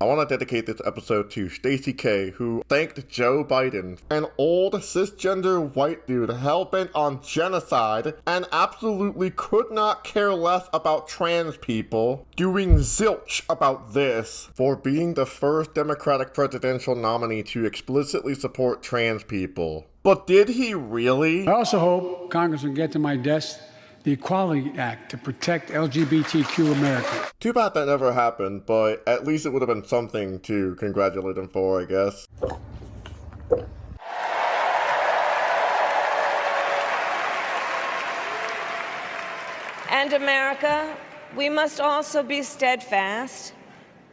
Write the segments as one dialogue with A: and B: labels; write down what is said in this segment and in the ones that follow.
A: I want to dedicate this episode to Stacey K, who thanked Joe Biden, an old cisgender white dude hell-bent on genocide and absolutely could not care less about trans people, doing zilch about this, for being the first Democratic presidential nominee to explicitly support trans people. But did he really?
B: I also hope Congress will get to my desk the Equality Act to protect LGBTQ America.
A: Too bad that never happened, but at least it would have been something to congratulate him for, I guess.
C: And America, we must also be steadfast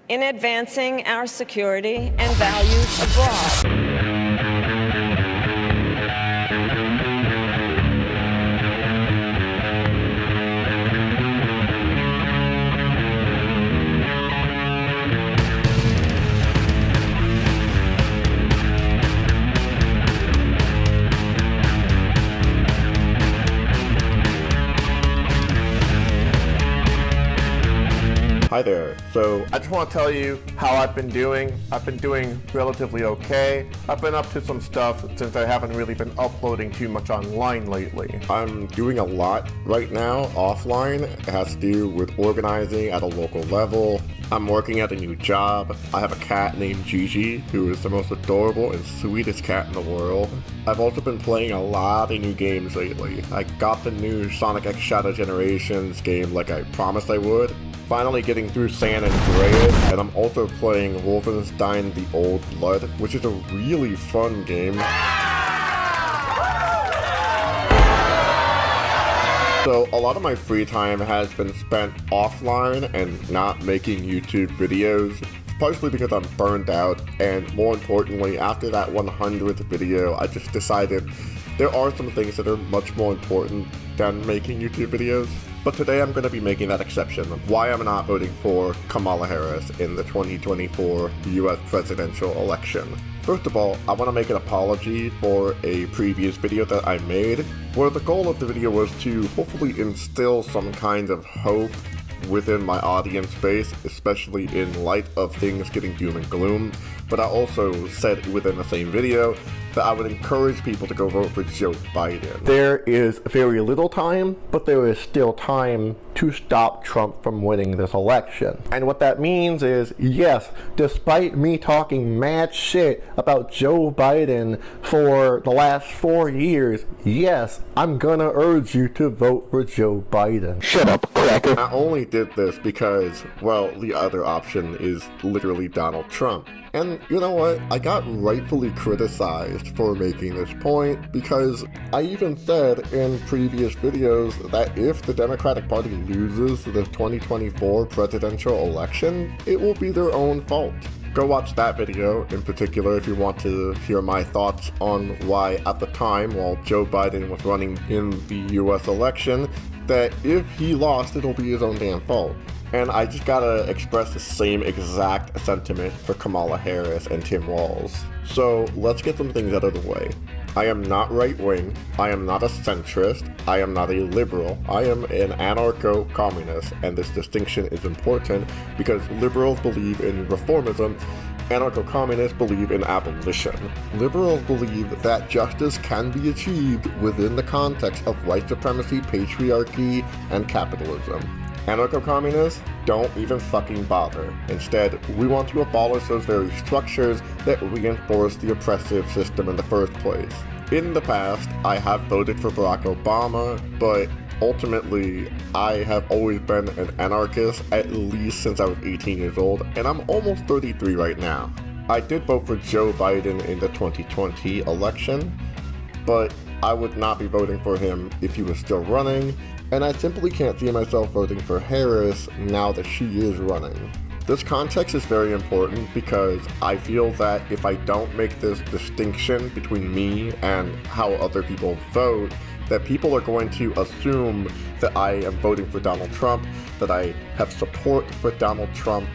C: in advancing our security and values abroad.
A: Hi there. So I just want to tell you how I've been doing. I've been doing relatively okay. I've been up to some stuff since I haven't really been uploading too much online lately. I'm doing a lot right now offline. It has to do with organizing at a local level. I'm working at a new job. I have a cat named Gigi, who is the most adorable and sweetest cat in the world. I've also been playing a lot of new games lately. I got the new Sonic X Shadow Generations game like I promised I would. Finally getting through San Andreas, and I'm also playing Wolfenstein The Old Blood, which is a really fun game. So a lot of my free time has been spent offline and not making YouTube videos, partially because I'm burned out, and more importantly, after that 100th video, I just decided there are some things that are much more important than making YouTube videos. But today I'm going to be making that exception. Why I'm not voting for Kamala Harris in the 2024 US presidential election. First of all, I want to make an apology for a previous video that I made, where the goal of the video was to hopefully instill some kind of hope within my audience base, especially in light of things getting doom and gloom. But I also said within the same video that I would encourage people to go vote for Joe Biden. There is very little time, but there is still time to stop Trump from winning this election. And what that means is, yes, despite me talking mad shit about Joe Biden for the last 4 years, yes, I'm gonna urge you to vote for Joe Biden.
D: Shut up, cracker.
A: I only did this because, well, the other option is literally Donald Trump. And you know what? I got rightfully criticized for making this point because I even said in previous videos that if the Democratic Party loses the 2024 presidential election, it will be their own fault. Go watch that video in particular if you want to hear my thoughts on why at the time, while Joe Biden was running in the US election, that if he lost, it'll be his own damn fault. And I just gotta express the same exact sentiment for Kamala Harris and Tim Walz. So let's get some things out of the way. I am not right-wing, I am not a centrist, I am not a liberal, I am an anarcho-communist, and this distinction is important because liberals believe in reformism, anarcho-communists believe in abolition. Liberals believe that justice can be achieved within the context of white supremacy, patriarchy, and capitalism. Anarcho-communists don't even fucking bother. Instead, we want to abolish those very structures that reinforce the oppressive system in the first place. In the past, I have voted for Barack Obama, but ultimately, I have always been an anarchist at least since I was 18 years old, and I'm almost 33 right now. I did vote for Joe Biden in the 2020 election, but I would not be voting for him if he was still running, and I simply can't see myself voting for Harris now that she is running. This context is very important because I feel that if I don't make this distinction between me and how other people vote, that people are going to assume that I am voting for Donald Trump, that I have support for Donald Trump,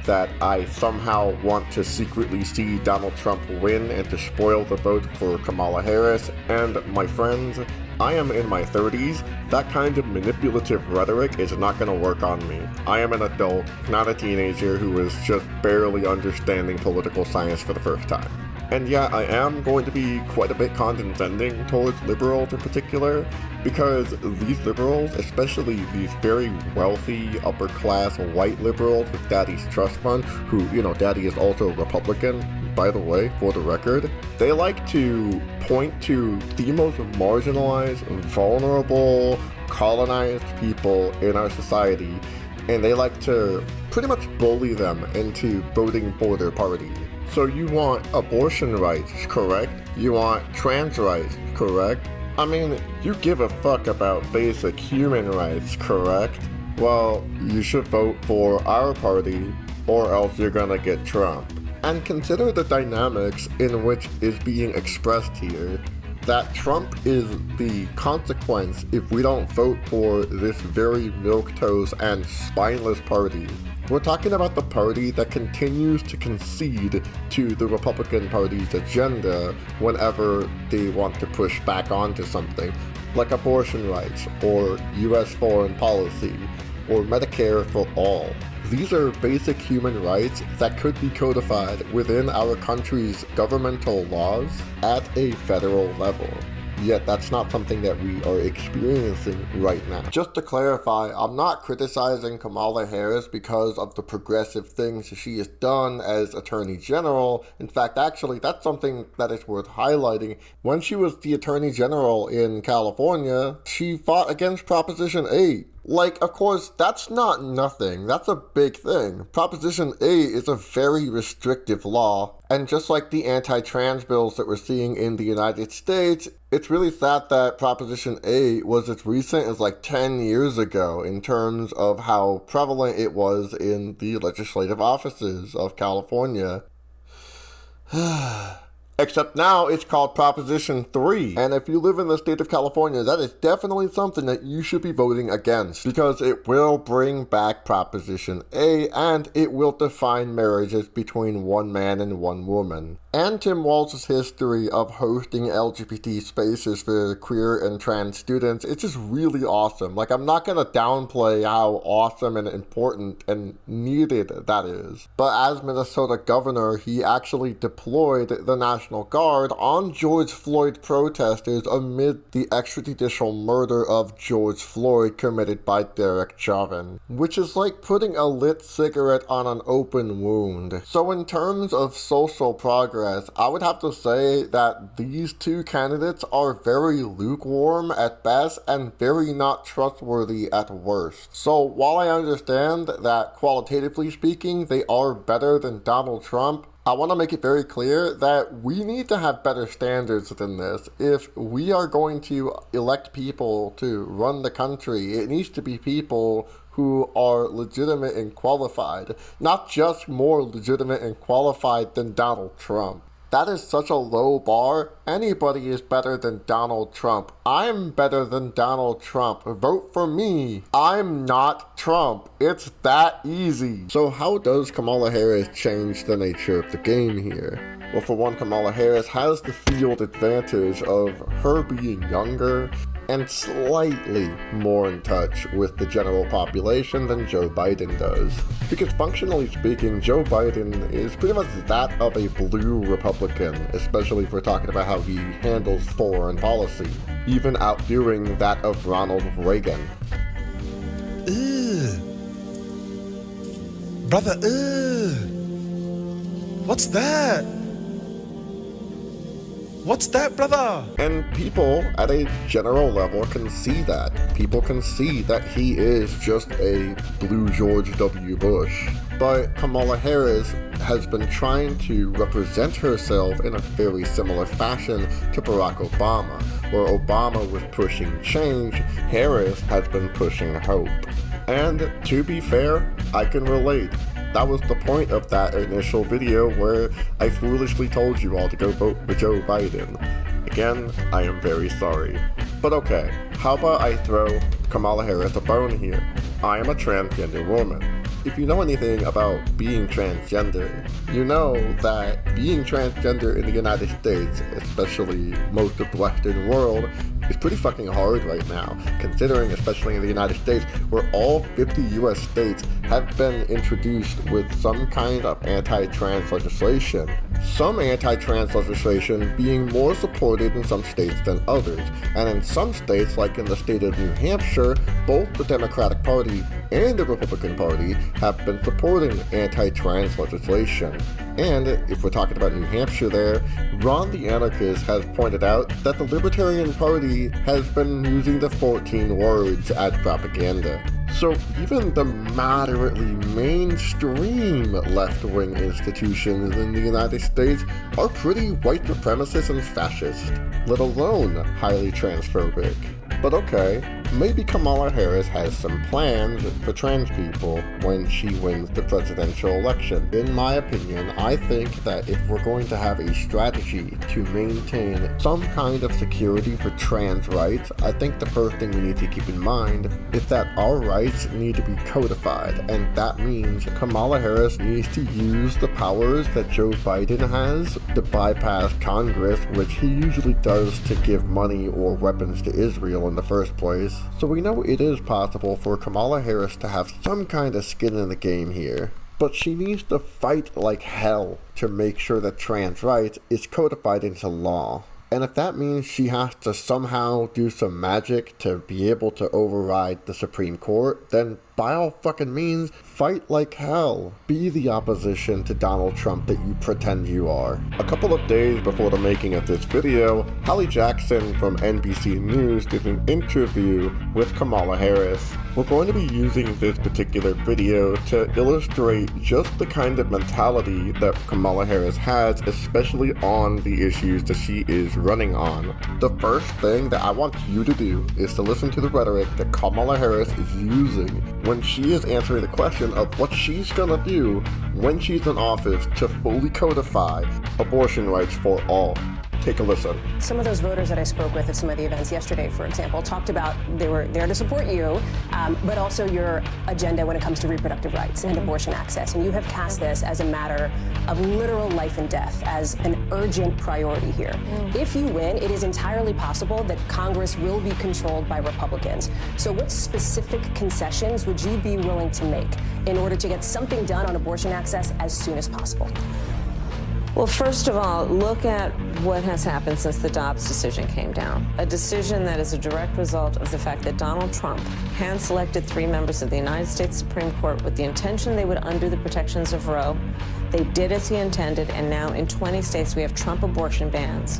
A: that I somehow want to secretly see Donald Trump win and to spoil the vote for Kamala Harris. And my friends, I am in my 30s, that kind of manipulative rhetoric is not going to work on me. I am an adult, not a teenager who is just barely understanding political science for the first time. And yeah, I am going to be quite a bit condescending towards liberals in particular, because these liberals, especially these very wealthy, upper-class white liberals with Daddy's trust fund, who, Daddy is also a Republican, by the way, for the record, they like to point to the most marginalized, vulnerable, colonized people in our society, and they like to pretty much bully them into voting for their party. So you want abortion rights, correct? You want trans rights, correct? I mean, you give a fuck about basic human rights, correct? Well, you should vote for our party, or else you're gonna get Trump. And consider the dynamics in which is being expressed here. That Trump is the consequence if we don't vote for this very milquetoast and spineless party. We're talking about the party that continues to concede to the Republican Party's agenda whenever they want to push back onto something, like abortion rights, or US foreign policy, or Medicare for all. These are basic human rights that could be codified within our country's governmental laws at a federal level. Yet that's not something that we are experiencing right now. Just to clarify, I'm not criticizing Kamala Harris because of the progressive things she has done as Attorney General. In fact, actually, that's something that is worth highlighting. When she was the Attorney General in California, she fought against Proposition 8. Like, of course, that's not nothing. That's a big thing. Proposition 8 is a very restrictive law. And just like the anti-trans bills that we're seeing in the United States, it's really sad that Proposition 8 was as recent as like 10 years ago in terms of how prevalent it was in the legislative offices of California. Except now it's called Proposition 3. And if you live in the state of California, that is definitely something that you should be voting against, because it will bring back Proposition 8 and it will define marriages between one man and one woman. And Tim Walz's history of hosting LGBT spaces for queer and trans students, it's just really awesome. Like, I'm not gonna downplay how awesome and important and needed that is. But as Minnesota governor, he actually deployed the National Guard on George Floyd protesters amid the extrajudicial murder of George Floyd committed by Derek Chauvin, which is like putting a lit cigarette on an open wound. So in terms of social progress, I would have to say that these two candidates are very lukewarm at best and very not trustworthy at worst. So while I understand that qualitatively speaking, they are better than Donald Trump, I want to make it very clear that we need to have better standards than this. If we are going to elect people to run the country, it needs to be people who are legitimate and qualified, not just more legitimate and qualified than Donald Trump. That is such a low bar. Anybody is better than Donald Trump. I'm better than Donald Trump. Vote for me. I'm not Trump. It's that easy. So how does Kamala Harris change the nature of the game here? Well, for one, Kamala Harris has the field advantage of her being younger and slightly more in touch with the general population than Joe Biden does. Because functionally speaking, Joe Biden is pretty much that of a blue Republican, especially if we're talking about how he handles foreign policy, even outdoing that of Ronald Reagan.
D: Ugh. Brother, ugh. What's that? What's that, brother?
A: And people at a general level can see that. People can see that he is just a blue George W. Bush. But Kamala Harris has been trying to represent herself in a very similar fashion to Barack Obama. Where Obama was pushing change, Harris has been pushing hope. And to be fair, I can relate. That was the point of that initial video where I foolishly told you all to go vote for Joe Biden. Again, I am very sorry. But okay, how about I throw Kamala Harris a bone here? I am a transgender woman. if you know anything about being transgender, you know that being transgender in the United States, especially most of the Western world, is pretty fucking hard right now, considering, especially in the United States, where all 50 US states have been introduced with some kind of anti-trans legislation. Some anti-trans legislation being more supported in some states than others, and in some states, like in the state of New Hampshire, both the Democratic Party and the Republican Party have been supporting anti-trans legislation. And if we're talking about New Hampshire there, Ron the Anarchist has pointed out that the Libertarian Party has been using the 14 words as propaganda. So even the moderately mainstream left-wing institutions in the United States are pretty white supremacist and fascist, let alone highly transphobic. But okay, maybe Kamala Harris has some plans for trans people when she wins the presidential election. In my opinion, I think that if we're going to have a strategy to maintain some kind of security for trans rights, I think the first thing we need to keep in mind is that our rights need to be codified, and that means Kamala Harris needs to use the powers that Joe Biden has to bypass Congress, which he usually does to give money or weapons to Israel in the first place. So we know it is possible for Kamala Harris to have some kind of skin in the game here. But she needs to fight like hell to make sure that trans rights is codified into law. And if that means she has to somehow do some magic to be able to override the Supreme Court, then by all fucking means, fight like hell. Be the opposition to Donald Trump that you pretend you are. A couple of days before the making of this video, Hallie Jackson from NBC News did an interview with Kamala Harris. We're going to be using this particular video to illustrate just the kind of mentality that Kamala Harris has, especially on the issues that she is running on. The first thing that I want you to do is to listen to the rhetoric that Kamala Harris is using when she is answering the question of what she's gonna do when she's in office to fully codify abortion rights for all. Take a listen.
E: Some of those voters that I spoke with at some of the events yesterday, for example, talked about they were there to support you, but also your agenda when it comes to reproductive rights and abortion access. And you have cast this as a matter of literal life and death, as an urgent priority here. If you win, it is entirely possible that Congress will be controlled by Republicans. So what specific concessions would you be willing to make in order to get something done on abortion access as soon as possible?
C: Well, first of all, look at what has happened since the Dobbs decision came down. A decision that is a direct result of the fact that Donald Trump hand-selected 3 members of the United States Supreme Court with the intention they would undo the protections of Roe. They did as he intended, and now in 20 states we have Trump abortion bans,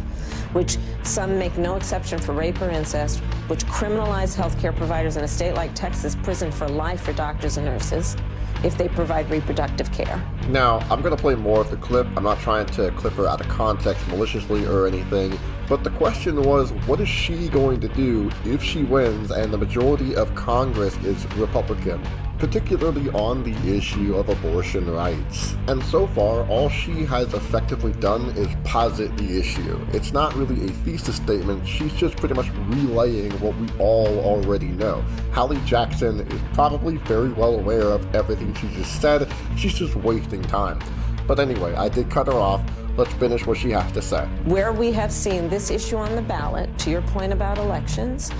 C: which some make no exception for rape or incest, which criminalize healthcare providers in a state like Texas, prison for life for doctors and nurses if they provide reproductive care.
A: Now, I'm going to play more of the clip. I'm not trying to clip her out of context maliciously or anything, but the question was, what is she going to do if she wins and the majority of Congress is Republican, particularly on the issue of abortion rights? And so far, all she has effectively done is posit the issue. It's not really a thesis statement, she's just pretty much relaying what we all already know. Hallie Jackson is probably very well aware of everything she just said, she's just wasting time. But anyway, I did cut her off. Let's finish what she has to say.
C: Where we have seen this issue on the ballot, to your point about elections,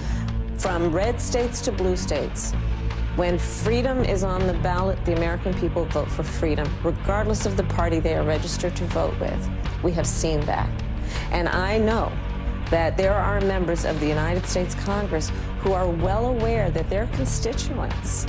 C: from red states to blue states, when freedom is on the ballot, the American people vote for freedom, regardless of the party they are registered to vote with. We have seen that. And I know that there are members of the United States Congress who are well aware that their constituents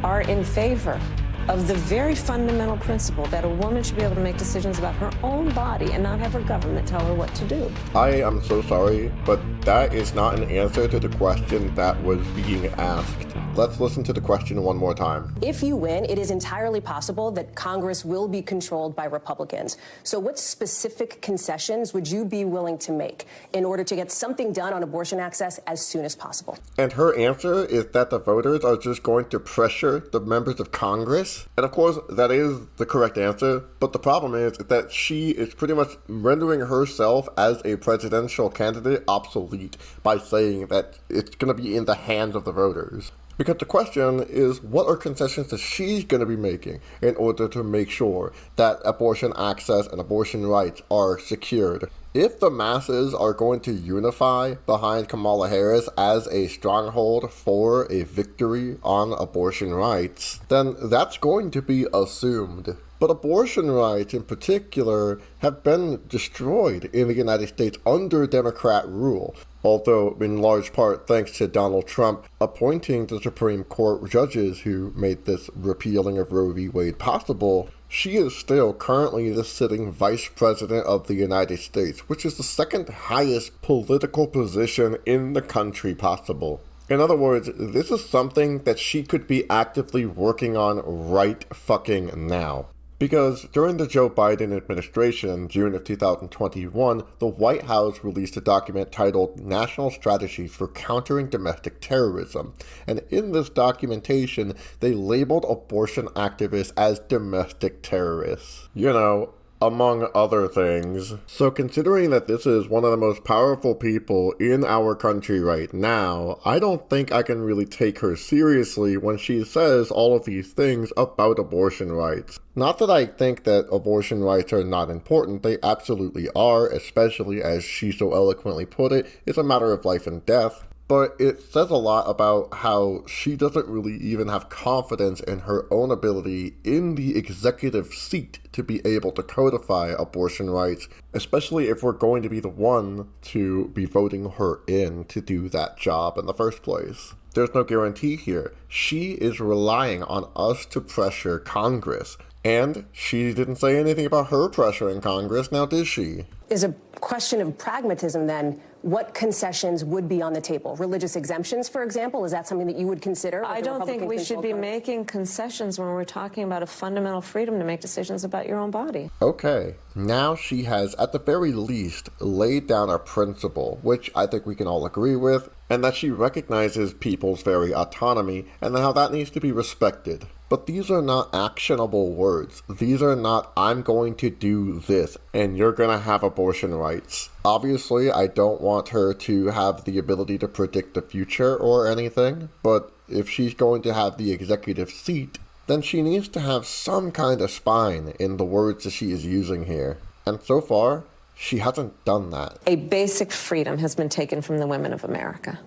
C: are in favor of the very fundamental principle that a woman should be able to make decisions about her own body and not have her government tell her what to do.
A: I am so sorry, but that is not an answer to the question that was being asked. Let's listen to the question one more time.
E: If you win, it is entirely possible that Congress will be controlled by Republicans. So what specific concessions would you be willing to make in order to get something done on abortion access as soon as possible?
A: And her answer is that the voters are just going to pressure the members of Congress. And of course, that is the correct answer. But the problem is that she is pretty much rendering herself as a presidential candidate obsolete by saying that it's going to be in the hands of the voters. Because the question is, what are concessions that she's going to be making in order to make sure that abortion access and abortion rights are secured? If the masses are going to unify behind Kamala Harris as a stronghold for a victory on abortion rights, then that's going to be assumed. But abortion rights in particular have been destroyed in the United States under Democrat rule, although in large part thanks to Donald Trump appointing the Supreme Court judges who made this repealing of Roe v. Wade possible. She is still currently the sitting Vice President of the United States, which is the second highest political position in the country possible. In other words, this is something that she could be actively working on right fucking now. Because during the Joe Biden administration, June of 2021, the White House released a document titled National Strategy for Countering Domestic Terrorism. And in this documentation, they labeled abortion activists as domestic terrorists. You know, among other things. So considering that this is one of the most powerful people in our country right now, I don't think I can really take her seriously when she says all of these things about abortion rights. Not that I think that abortion rights are not important, they absolutely are, especially as she so eloquently put it, it's a matter of life and death. But it says a lot about how she doesn't really even have confidence in her own ability in the executive seat to be able to codify abortion rights, especially if we're going to be the one to be voting her in to do that job in the first place. There's no guarantee here. She is relying on us to pressure Congress. And she didn't say anything about her pressuring Congress, now did she?
E: Is a question of pragmatism then. What concessions would be on the table? Religious exemptions, for example? Is that something that you would consider?
C: I don't think we should be making concessions when we're talking about a fundamental freedom to make decisions about your own body.
A: Okay, now she has, at the very least, laid down a principle, which I think we can all agree with, and that she recognizes people's very autonomy, and how that needs to be respected. But these are not actionable words. These are not, I'm going to do this, and you're gonna have abortion rights. Obviously, I don't want her to have the ability to predict the future or anything, but if she's going to have the executive seat, then she needs to have some kind of spine in the words that she is using here. And so far, she hasn't done that.
C: A basic freedom has been taken from the women of America.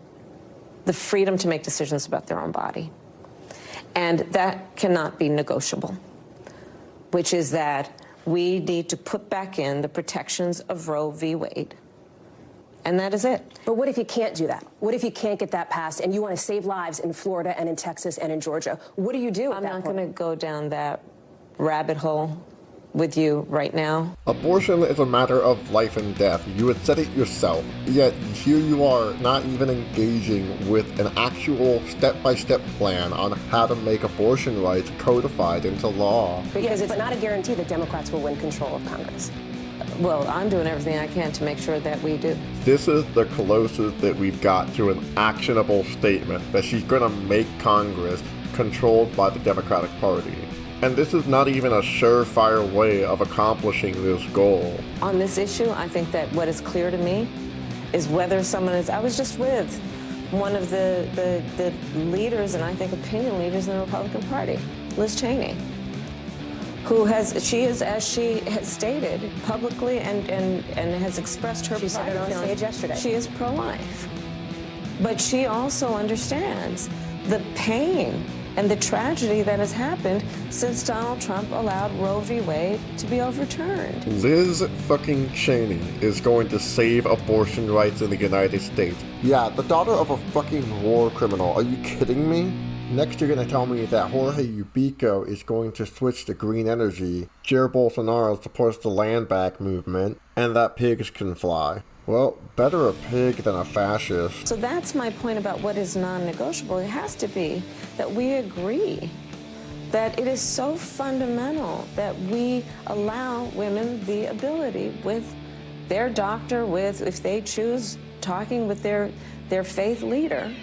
C: The freedom to make decisions about their own body. And that cannot be negotiable, which is that we need to put back in the protections of Roe v. Wade. And that is it.
E: But what if you can't do that? What if you can't get that passed and you want to save lives in Florida and in Texas and in Georgia? What do you do at that point?
C: I'm not going to go down that rabbit hole with you right now.
A: Abortion is a matter of life and death. You had said it yourself, yet here you are not even engaging with an actual step-by-step plan on how to make abortion rights codified into law.
E: Because it's not a guarantee that Democrats will win control of Congress.
C: Well, I'm doing everything I can to make sure that we do.
A: This is the closest that we've got to an actionable statement that she's going to make Congress controlled by the Democratic Party. And this is not even a surefire way of accomplishing this goal.
C: On this issue, I think that what is clear to me is whether someone is... I was just with one of the leaders, and I think opinion leaders in the Republican Party, Liz Cheney, who she is, as she has stated publicly and has expressed her
E: private feelings. She said it on stage yesterday.
C: She is pro-life. But she also understands the pain and the tragedy that has happened since Donald Trump allowed Roe v. Wade to be overturned.
A: Liz fucking Cheney is going to save abortion rights in the United States. Yeah, the daughter of a fucking war criminal. Are you kidding me? Next you're going to tell me that Jorge Ubico is going to switch to green energy, Jair Bolsonaro supports the land back movement, and that pigs can fly. Well, better a pig than a fascist.
C: So that's my point about what is non-negotiable. It has to be that we agree that it is so fundamental that we allow women the ability with their doctor, if they choose talking with their faith leader,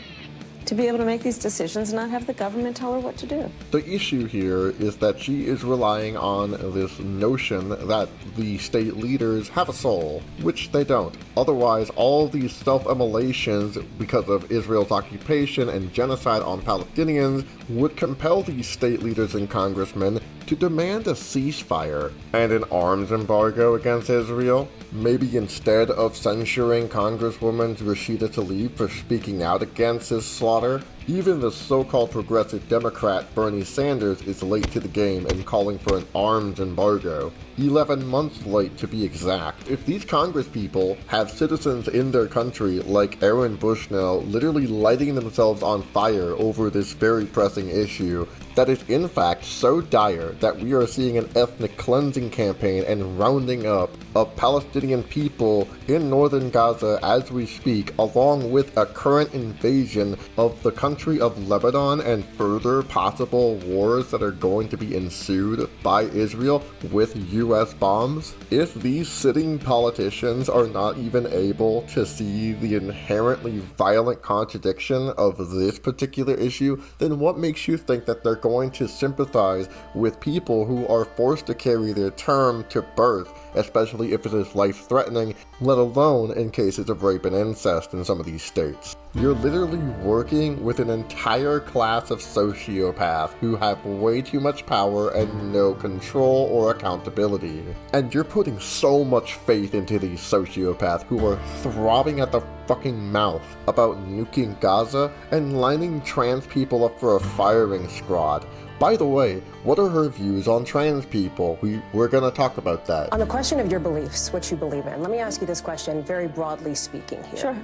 C: to be able to make these decisions and not have the government tell her what to do.
A: The issue here is that she is relying on this notion that the state leaders have a soul, which they don't. Otherwise, all these self-immolations because of Israel's occupation and genocide on Palestinians would compel these state leaders and congressmen to demand a ceasefire and an arms embargo against Israel. Maybe instead of censuring Congresswoman Rashida Tlaib for speaking out against his slaughter, even the so-called progressive Democrat Bernie Sanders is late to the game and calling for an arms embargo. 11 months late to be exact. If these congresspeople have citizens in their country like Aaron Bushnell literally lighting themselves on fire over this very pressing issue, that is in fact so dire that we are seeing an ethnic cleansing campaign and rounding up of Palestinian people in northern Gaza as we speak, along with a current invasion of the country of Lebanon and further possible wars that are going to be ensued by Israel with US bombs. If these sitting politicians are not even able to see the inherently violent contradiction of this particular issue, then what makes you think that they're going to sympathize with people who are forced to carry their term to birth, especially if it is life-threatening, let alone in cases of rape and incest in some of these states? You're literally working with an entire class of sociopaths who have way too much power and no control or accountability. And you're putting so much faith into these sociopaths who are throbbing at the fucking mouth about nuking Gaza and lining trans people up for a firing squad. By the way, what are her views on trans people? We're going to talk about that.
E: On the question of your beliefs, what you believe in, let me ask you this question very broadly speaking here.
C: Sure.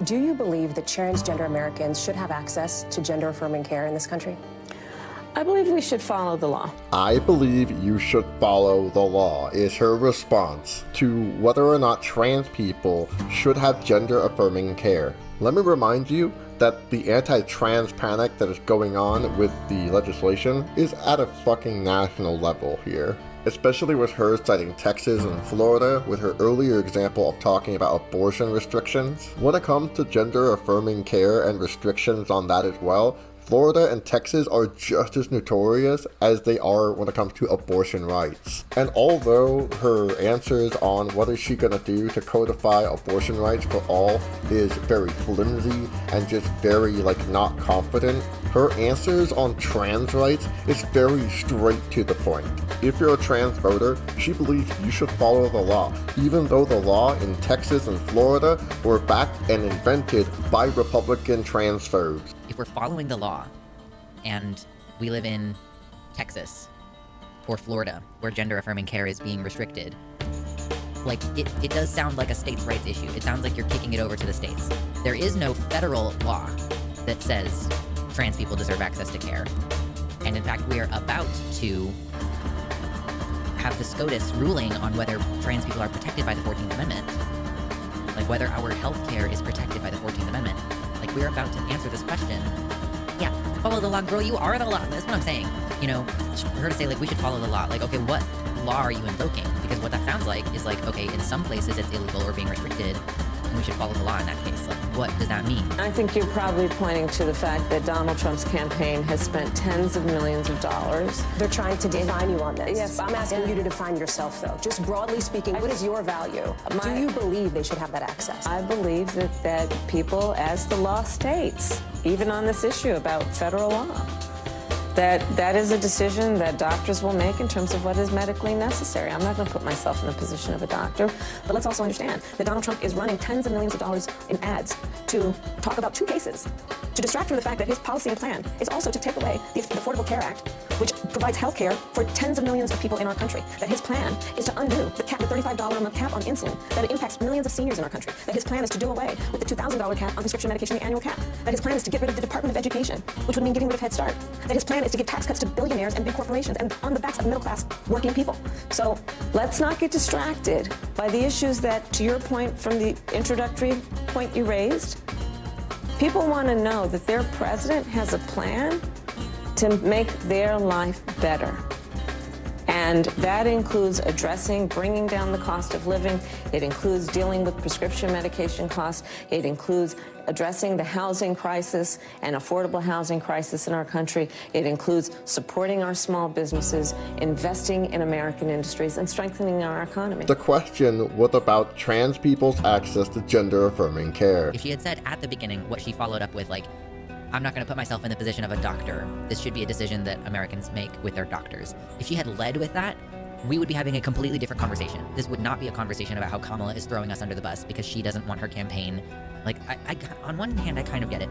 E: Do you believe that transgender Americans should have access to gender-affirming care in this country?
C: I believe we should follow the law.
A: I believe you should follow the law is her response to whether or not trans people should have gender-affirming care. Let me remind you that the anti-trans panic that is going on with the legislation is at a fucking national level here. Especially with her citing Texas and Florida with her earlier example of talking about abortion restrictions. When it comes to gender-affirming care and restrictions on that as well, Florida and Texas are just as notorious as they are when it comes to abortion rights. And although her answers on what is she gonna do to codify abortion rights for all is very flimsy and just very not confident, her answers on trans rights is very straight to the point. If you're a trans voter, she believes you should follow the law, even though the law in Texas and Florida were backed and invented by Republican transphobes.
F: If we're following the law and we live in Texas or Florida where gender affirming care is being restricted, it does sound like a states' rights issue. It sounds like you're kicking it over to the states. There is no federal law that says trans people deserve access to care. And in fact, we are about to have the SCOTUS ruling on whether trans people are protected by the 14th Amendment. Whether our health care is protected by the 14th Amendment. We're about to answer this question. Yeah, follow the law, girl, you are the law. That's what I'm saying. For her to say, we should follow the law. Okay, what law are you invoking? Because what that sounds like is okay, in some places it's illegal or being restricted, and we should follow the law in that case. What does that mean?
C: I think you're probably pointing to the fact that Donald Trump's campaign has spent tens of millions of dollars.
E: They're trying to define you on this.
C: Yes,
E: I'm asking you to define yourself, though. Just broadly speaking, what is your value? Do you believe they should have that access?
C: I believe that people, as the law states, even on this issue about federal law, that is a decision that doctors will make in terms of what is medically necessary. I'm not going to put myself in the position of a doctor. But let's also understand that Donald Trump is running tens of millions of dollars in ads to talk about two cases, to distract from the fact that his policy and plan is also to take away the Affordable Care Act, which provides health care for tens of millions of people in our country. That his plan is to undo the $35 a month cap on insulin, that it impacts millions of seniors in our country. That his plan is to do away with the $2,000 cap on prescription medication, the annual cap. That his plan is to get rid of the Department of Education, which would mean getting rid of Head Start. That his plan is to give tax cuts to billionaires and big corporations and on the backs of middle-class working people. So let's not get distracted by the issues that, to your point from the introductory point you raised, people want to know that their president has a plan to make their life better. And And that includes bringing down the cost of living. It includes dealing with prescription medication costs. It includes addressing the housing crisis and affordable housing crisis in our country. It includes supporting our small businesses, investing in American industries, and strengthening our economy.
A: The question was about trans people's access to gender-affirming care.
F: If she had said at the beginning what she followed up with, like, I'm not going to put myself in the position of a doctor. This should be a decision that Americans make with their doctors. If she had led with that, we would be having a completely different conversation. This would not be a conversation about how Kamala is throwing us under the bus because she doesn't want her campaign. Like, I on one hand, I kind of get it,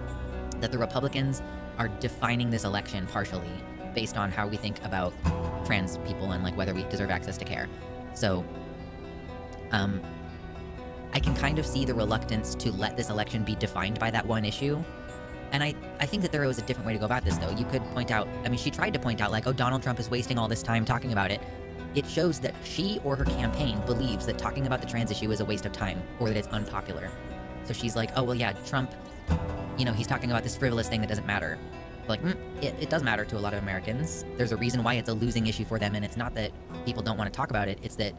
F: that the Republicans are defining this election partially based on how we think about trans people and, like, whether we deserve access to care. So, I can kind of see the reluctance to let this election be defined by that one issue. And I think that there was a different way to go about this, though. You could point out, I mean, she tried to point out, like, oh, Donald Trump is wasting all this time talking about it. It shows that she or her campaign believes that talking about the trans issue is a waste of time, or that it's unpopular. So she's like, oh, well, yeah, Trump, you know, he's talking about this frivolous thing that doesn't matter. Like, it does matter to a lot of Americans. There's a reason why it's a losing issue for them, and it's not that people don't want to talk about it, it's that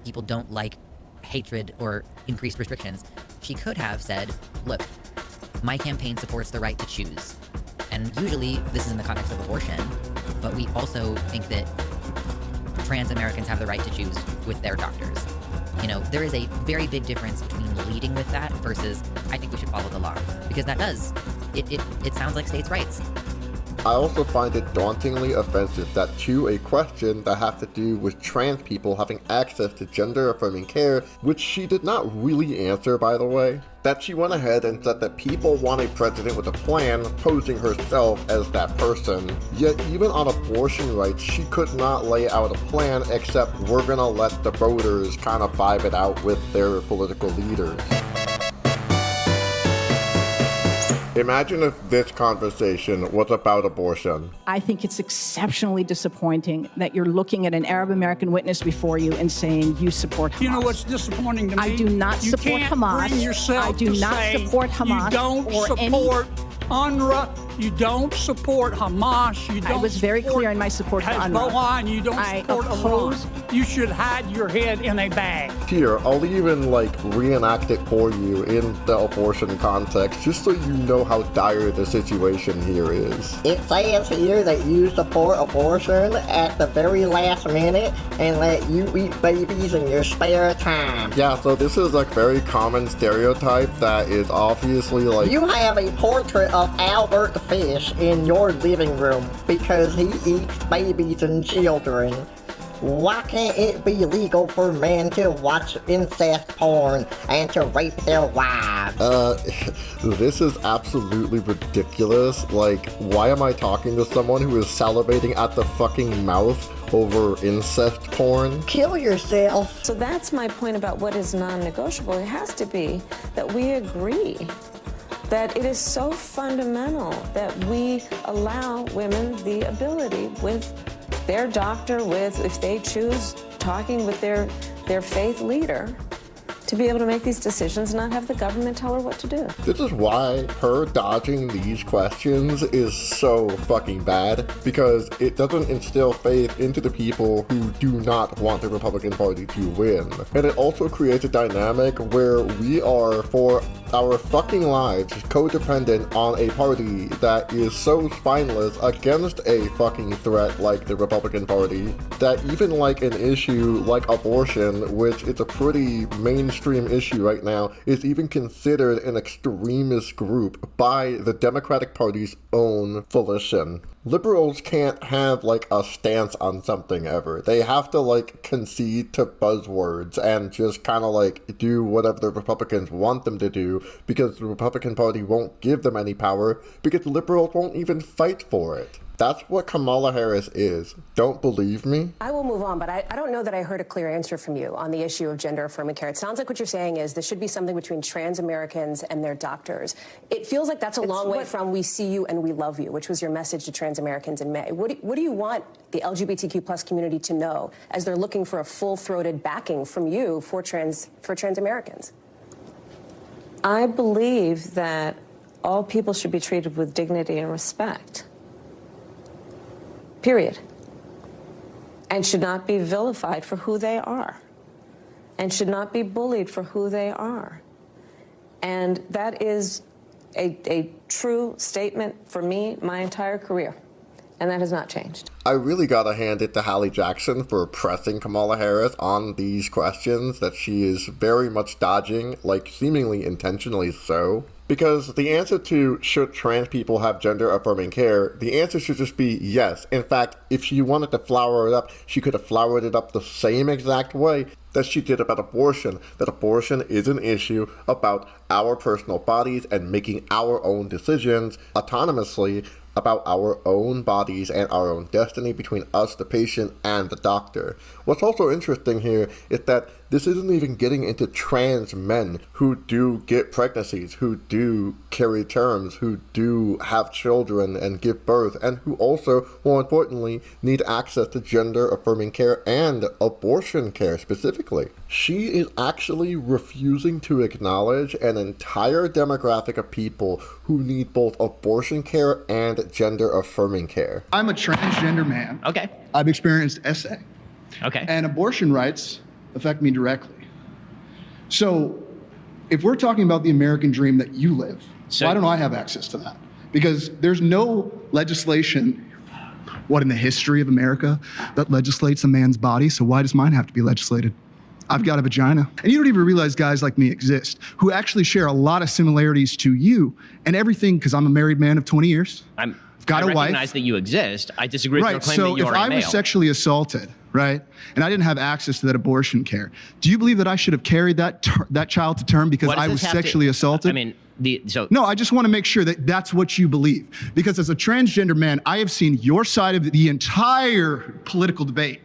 F: people don't like hatred or increased restrictions. She could have said, look, my campaign supports the right to choose. And usually this is in the context of abortion, but we also think that trans Americans have the right to choose with their doctors. You know, there is a very big difference between leading with that versus I think we should follow the law. Because that does, it sounds like states' rights.
A: I also find it dauntingly offensive that to a question that has to do with trans people having access to gender-affirming care, which she did not really answer, by the way, that she went ahead and said that people want a president with a plan, posing herself as that person. Yet even on abortion rights, she could not lay out a plan except we're gonna let the voters kind of vibe it out with their political leaders. Imagine if this conversation was about abortion.
G: I think it's exceptionally disappointing that you're looking at an Arab American witness before you and saying you support Hamas.
B: You know what's disappointing to me?
G: I do not support Hamas.
B: Bring yourself
G: I do
B: to
G: not
B: say
G: support Hamas.
B: You don't
G: or
B: support UNRWA. You don't support Hamas. You don't.
G: I was very clear in my support for UNRWA.
B: Hezbollah, and you don't support Iran. You should hide your head in a bag.
A: Here, I'll even reenact it for you in the abortion context, just so you know how dire the situation here is.
H: It says here that you support abortion at the very last minute and let you eat babies in your spare time.
A: Yeah, so this is a very common stereotype that is obviously
H: You have a portrait of Albert Fish in your living room because he eats babies and children. Why can't it be legal for men to watch incest porn and to rape their wives?
A: This is absolutely ridiculous. Why am I talking to someone who is salivating at the fucking mouth over incest porn?
H: Kill yourself.
C: So that's my point about what is non-negotiable. It has to be that we agree that it is so fundamental that we allow women the ability with their doctor, if they choose talking with their faith leader, to be able to make these decisions and not have the government tell her what to do.
A: This is why her dodging these questions is so fucking bad, because it doesn't instill faith into the people who do not want the Republican Party to win. And it also creates a dynamic where we are, for our fucking lives, codependent on a party that is so spineless against a fucking threat like the Republican Party, that even an issue like abortion, which is a pretty mainstream issue right now, is even considered an extremist group by the Democratic Party's own volition. Liberals can't have a stance on something ever. They have to concede to buzzwords and just kind of do whatever the Republicans want them to do, because the Republican Party won't give them any power, because liberals won't even fight for it. That's what Kamala Harris is. Don't believe me?
E: I will move on, but I don't know that I heard a clear answer from you on the issue of gender-affirming care. It sounds like what you're saying is there should be something between trans Americans and their doctors. It feels like that's a long way from "we see you and we love you," which was your message to trans Americans in May. What do you want the LGBTQ plus community to know as they're looking for a full-throated backing from you for trans Americans?
C: I believe that all people should be treated with dignity and respect. Period. and should not be vilified for who they are, and should not be bullied for who they are. And that is a true statement for me my entire career, and that has not changed.
A: I really gotta hand it to Hallie Jackson for pressing Kamala Harris on these questions that she is very much dodging, like seemingly intentionally so. Because the answer to should trans people have gender-affirming care, the answer should just be yes. In fact, if she wanted to flower it up, she could have flowered it up the same exact way that she did about abortion. That abortion is an issue about our personal bodies and making our own decisions autonomously about our own bodies and our own destiny between us, the patient, and the doctor. What's also interesting here is that this isn't even getting into trans men who do get pregnancies, who do carry terms, who do have children and give birth, and who also, more importantly, need access to gender-affirming care and abortion care specifically. She is actually refusing to acknowledge an entire demographic of people who need both abortion care and gender-affirming care.
I: I'm a transgender man.
J: Okay.
I: I've experienced SA.
J: Okay.
I: And abortion rights affect me directly. So if we're talking about the American dream that you live, why don't I have access to that? Because there's no legislation, in the history of America, that legislates a man's body, so why does mine have to be legislated? I've got a vagina. And you don't even realize guys like me exist, who actually share a lot of similarities to you and everything, because I'm a married man of 20 years. I've got a wife.
J: I recognize that you exist. I disagree with your claim that you are a male.
I: So if I was sexually assaulted, right, and I didn't have access to that abortion care, do you believe that I should have carried that child to term because I was sexually assaulted?
J: I mean,
I: No, I just want to make sure that that's what you believe. Because as a transgender man, I have seen your side of the entire political debate,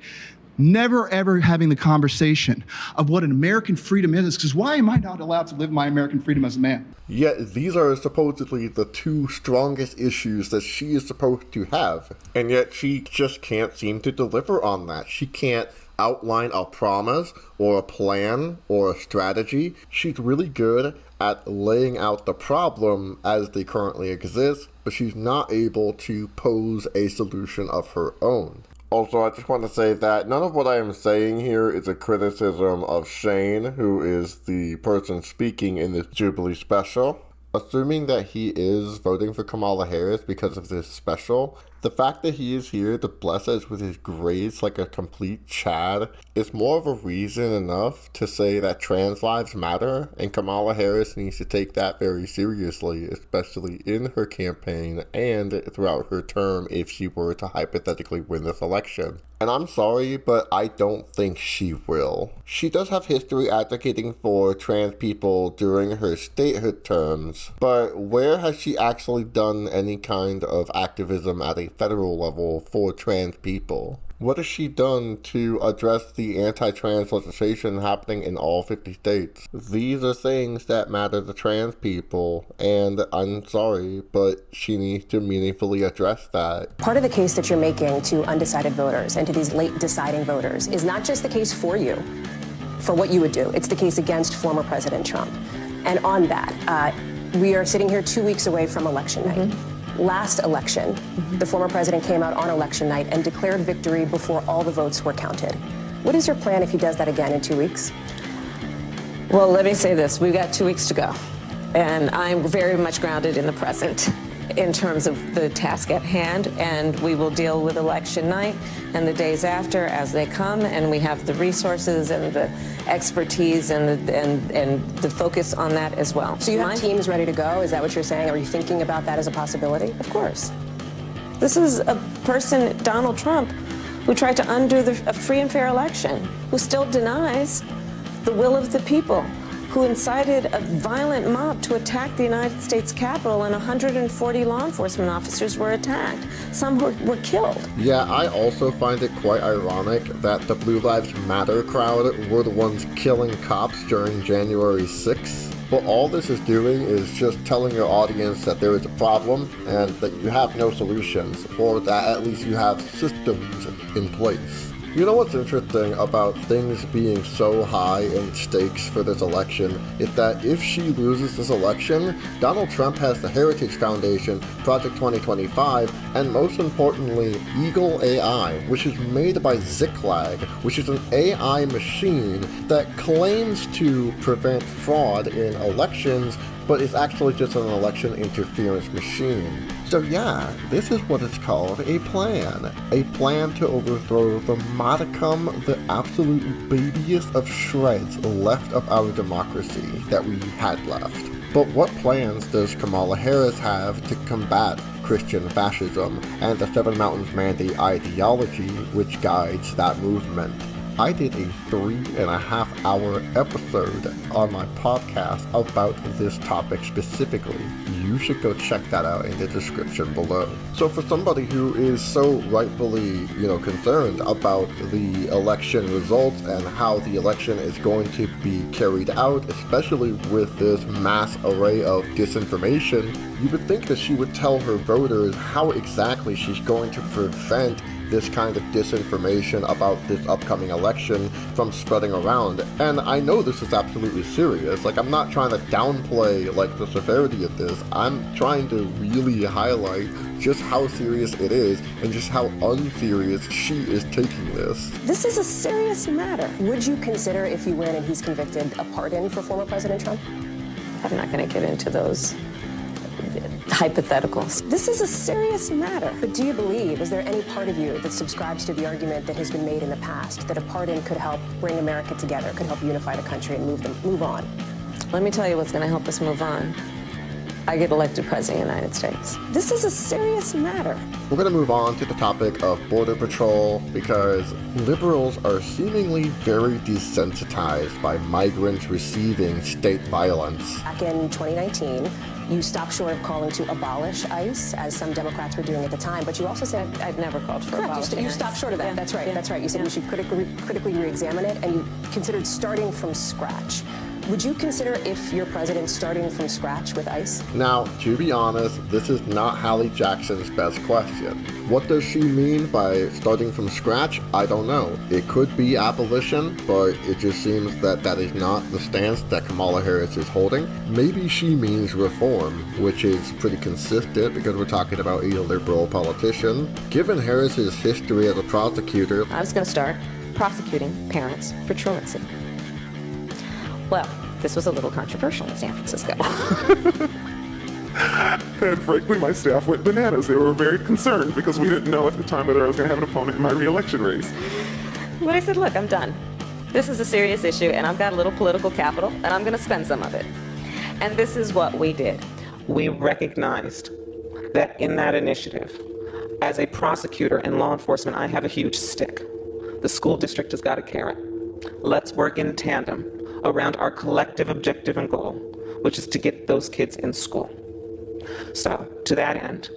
I: never ever having the conversation of what an American freedom is, because why am I not allowed to live my American freedom as a man?
A: Yet these are supposedly the two strongest issues that she is supposed to have, and yet she just can't seem to deliver on that. She can't outline a promise or a plan or a strategy. She's really good at laying out the problem as they currently exist, but she's not able to pose a solution of her own. Also, I just want to say that none of what I am saying here is a criticism of Shane, who is the person speaking in this Jubilee special. Assuming that he is voting for Kamala Harris because of this special, the fact that he is here to bless us with his grades like a complete Chad is more of a reason enough to say that trans lives matter, and Kamala Harris needs to take that very seriously, especially in her campaign and throughout her term if she were to hypothetically win this election. And I'm sorry, but I don't think she will. She does have history advocating for trans people during her statehood terms, but where has she actually done any kind of activism at a federal level for trans people? What has she done to address the anti-trans legislation happening in all 50 states? These are things that matter to trans people, and I'm sorry, but she needs to meaningfully address that.
E: Part of the case that you're making to undecided voters and to these late deciding voters is not just the case for you, for what you would do. It's the case against former President Trump. And on that, we are sitting here 2 weeks away from election night. Last election, the former president came out on election night and declared victory before all the votes were counted. What is your plan if he does that again in 2 weeks?
C: Well, let me say this. We've got 2 weeks to go. And I'm very much grounded in the present in terms of the task at hand. And we will deal with election night and the days after as they come. And we have the resources and the expertise and the focus on that as well.
E: So you have teams ready to go? Is that what you're saying? Are you thinking about that as a possibility?
C: Of course. This is a person, Donald Trump, who tried to undo a free and fair election, who still denies the will of the people, who incited a violent mob to attack the United States Capitol, and 140 law enforcement officers were attacked. Some were killed.
A: Yeah, I also find it quite ironic that the Blue Lives Matter crowd were the ones killing cops during January 6th. But all this is doing is just telling your audience that there is a problem and that you have no solutions, or that at least you have systems in place. You know what's interesting about things being so high in stakes for this election is that if she loses this election, Donald Trump has the Heritage Foundation, Project 2025, and most importantly, Eagle AI, which is made by Ziklag, which is an AI machine that claims to prevent fraud in elections, but is actually just an election interference machine. So yeah, this is what it's called, a plan. A plan to overthrow the modicum, the absolute babiest of shreds left of our democracy that we had left. But what plans does Kamala Harris have to combat Christian fascism and the Seven Mountains Mandate ideology which guides that movement? I did a 3.5-hour episode on my podcast about this topic specifically. You should go check that out in the description below. So for somebody who is so rightfully, concerned about the election results and how the election is going to be carried out, especially with this mass array of disinformation, you would think that she would tell her voters how exactly she's going to prevent this kind of disinformation about this upcoming election from spreading around. And I know this is absolutely serious. I'm not trying to downplay, the severity of this. I'm trying to really highlight just how serious it is and just how unserious she is taking this.
E: This is a serious matter. Would you consider, if you win and he's convicted, a pardon for former President Trump?
C: I'm not going to get into those hypotheticals.
E: This is a serious matter. But do you believe, is there any part of you that subscribes to the argument that has been made in the past that a pardon could help bring America together, could help unify the country and move on?
C: Let me tell you what's going to help us move on. I get elected president of the United States.
E: This is a serious matter.
A: We're going to move on to the topic of Border Patrol because liberals are seemingly very desensitized by migrants receiving state violence.
E: Back in 2019, you stopped short of calling to abolish ICE, as some Democrats were doing at the time, but you also said...
C: I've never called for abolishing
E: You stopped short of that. Yeah. That's right. Yeah. That's right. You said we should critically re-examine it, and you considered starting from scratch. Would you consider, if you're president, starting from scratch with ICE?
A: Now, to be honest, this is not Hallie Jackson's best question. What does she mean by starting from scratch? I don't know. It could be abolition, but it just seems that that is not the stance that Kamala Harris is holding. Maybe she means reform, which is pretty consistent because we're talking about a liberal politician. Given Harris's history as a prosecutor,
C: I was going to start prosecuting parents for truancy. Well, this was a little controversial in San Francisco.
K: And frankly, my staff went bananas. They were very concerned because we didn't know at the time whether I was going to have an opponent in my re-election race.
C: But I said, look, I'm done. This is a serious issue, and I've got a little political capital, and I'm going to spend some of it. And this is what we did.
L: We recognized that in that initiative, as a prosecutor and law enforcement, I have a huge stick. The school district has got a carrot. Let's work in tandem around our collective objective and goal, which is to get those kids in school. So, to that end,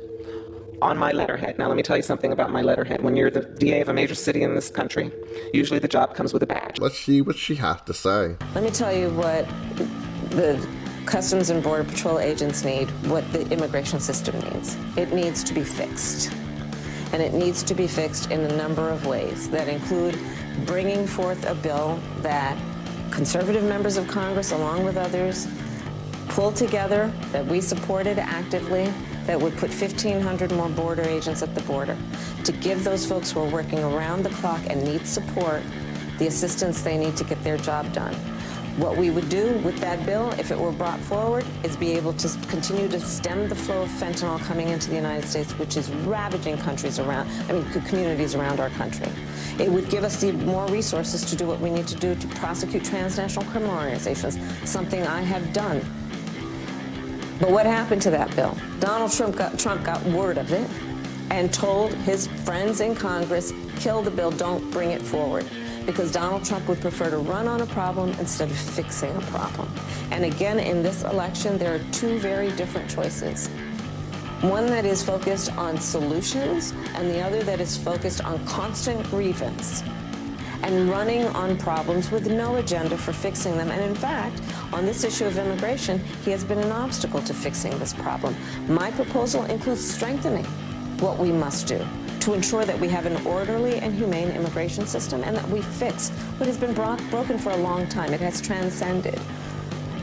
L: on my letterhead, now let me tell you something about my letterhead. When you're the DA of a major city in this country, usually the job comes with a badge.
A: Let's see what she has to say.
C: Let me tell you what the Customs and Border Patrol agents need, what the immigration system needs. It needs to be fixed. And it needs to be fixed in a number of ways that include bringing forth a bill that conservative members of Congress, along with others, pulled together, that we supported actively, that would put 1,500 more border agents at the border to give those folks who are working around the clock and need support the assistance they need to get their job done. What we would do with that bill, if it were brought forward, is be able to continue to stem the flow of fentanyl coming into the United States, which is ravaging communities around our country. It would give us more resources to do what we need to do to prosecute transnational criminal organizations, something I have done. But what happened to that bill? Donald Trump got word of it and told his friends in Congress, kill the bill, don't bring it forward. Because Donald Trump would prefer to run on a problem instead of fixing a problem. And again, in this election, there are two very different choices. One that is focused on solutions, and the other that is focused on constant grievance and running on problems with no agenda for fixing them. And in fact, on this issue of immigration, he has been an obstacle to fixing this problem. My proposal includes strengthening what we must do to ensure that we have an orderly and humane immigration system and that we fix what has been broken for a long time. It has transcended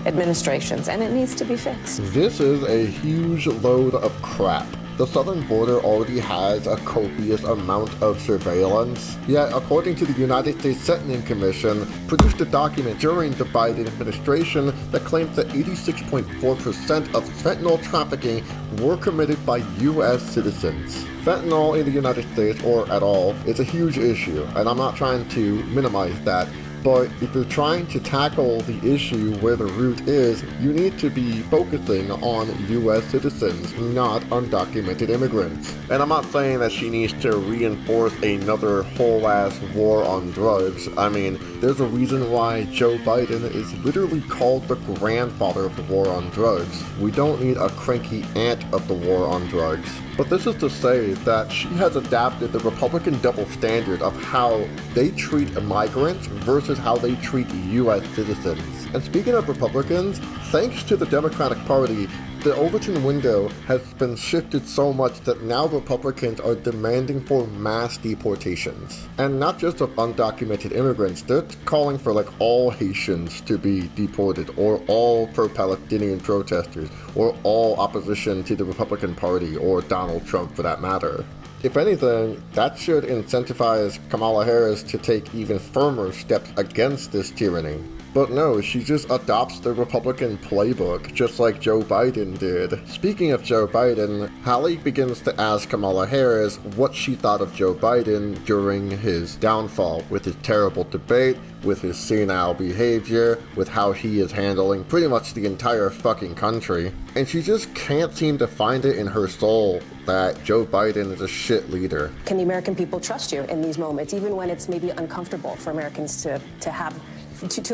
C: administrations, and it needs to be fixed.
A: This is a huge load of crap. The southern border already has a copious amount of surveillance, yet according to the United States Sentencing Commission, produced a document during the Biden administration that claims that 86.4% of fentanyl trafficking were committed by U.S. citizens. Fentanyl in the United States, or at all, is a huge issue, and I'm not trying to minimize that. But if you're trying to tackle the issue where the root is, you need to be focusing on U.S. citizens, not undocumented immigrants. And I'm not saying that she needs to reinforce another whole-ass war on drugs. I mean, there's a reason why Joe Biden is literally called the grandfather of the war on drugs. We don't need a cranky aunt of the war on drugs. But this is to say that she has adapted the Republican double standard of how they treat migrants versus how they treat U.S. citizens. And speaking of Republicans, thanks to the Democratic Party, the Overton window has been shifted so much that now Republicans are demanding for mass deportations. And not just of undocumented immigrants, they're calling for like all Haitians to be deported, or all pro-Palestinian protesters, or all opposition to the Republican Party, or Donald Trump for that matter. If anything, that should incentivize Kamala Harris to take even firmer steps against this tyranny. But no, she just adopts the Republican playbook, just like Joe Biden did. Speaking of Joe Biden, Hallie begins to ask Kamala Harris what she thought of Joe Biden during his downfall, with his terrible debate, with his senile behavior, with how he is handling pretty much the entire fucking country. And she just can't seem to find it in her soul that Joe Biden is a shit leader.
E: Can the American people trust you in these moments, even when it's maybe uncomfortable for Americans to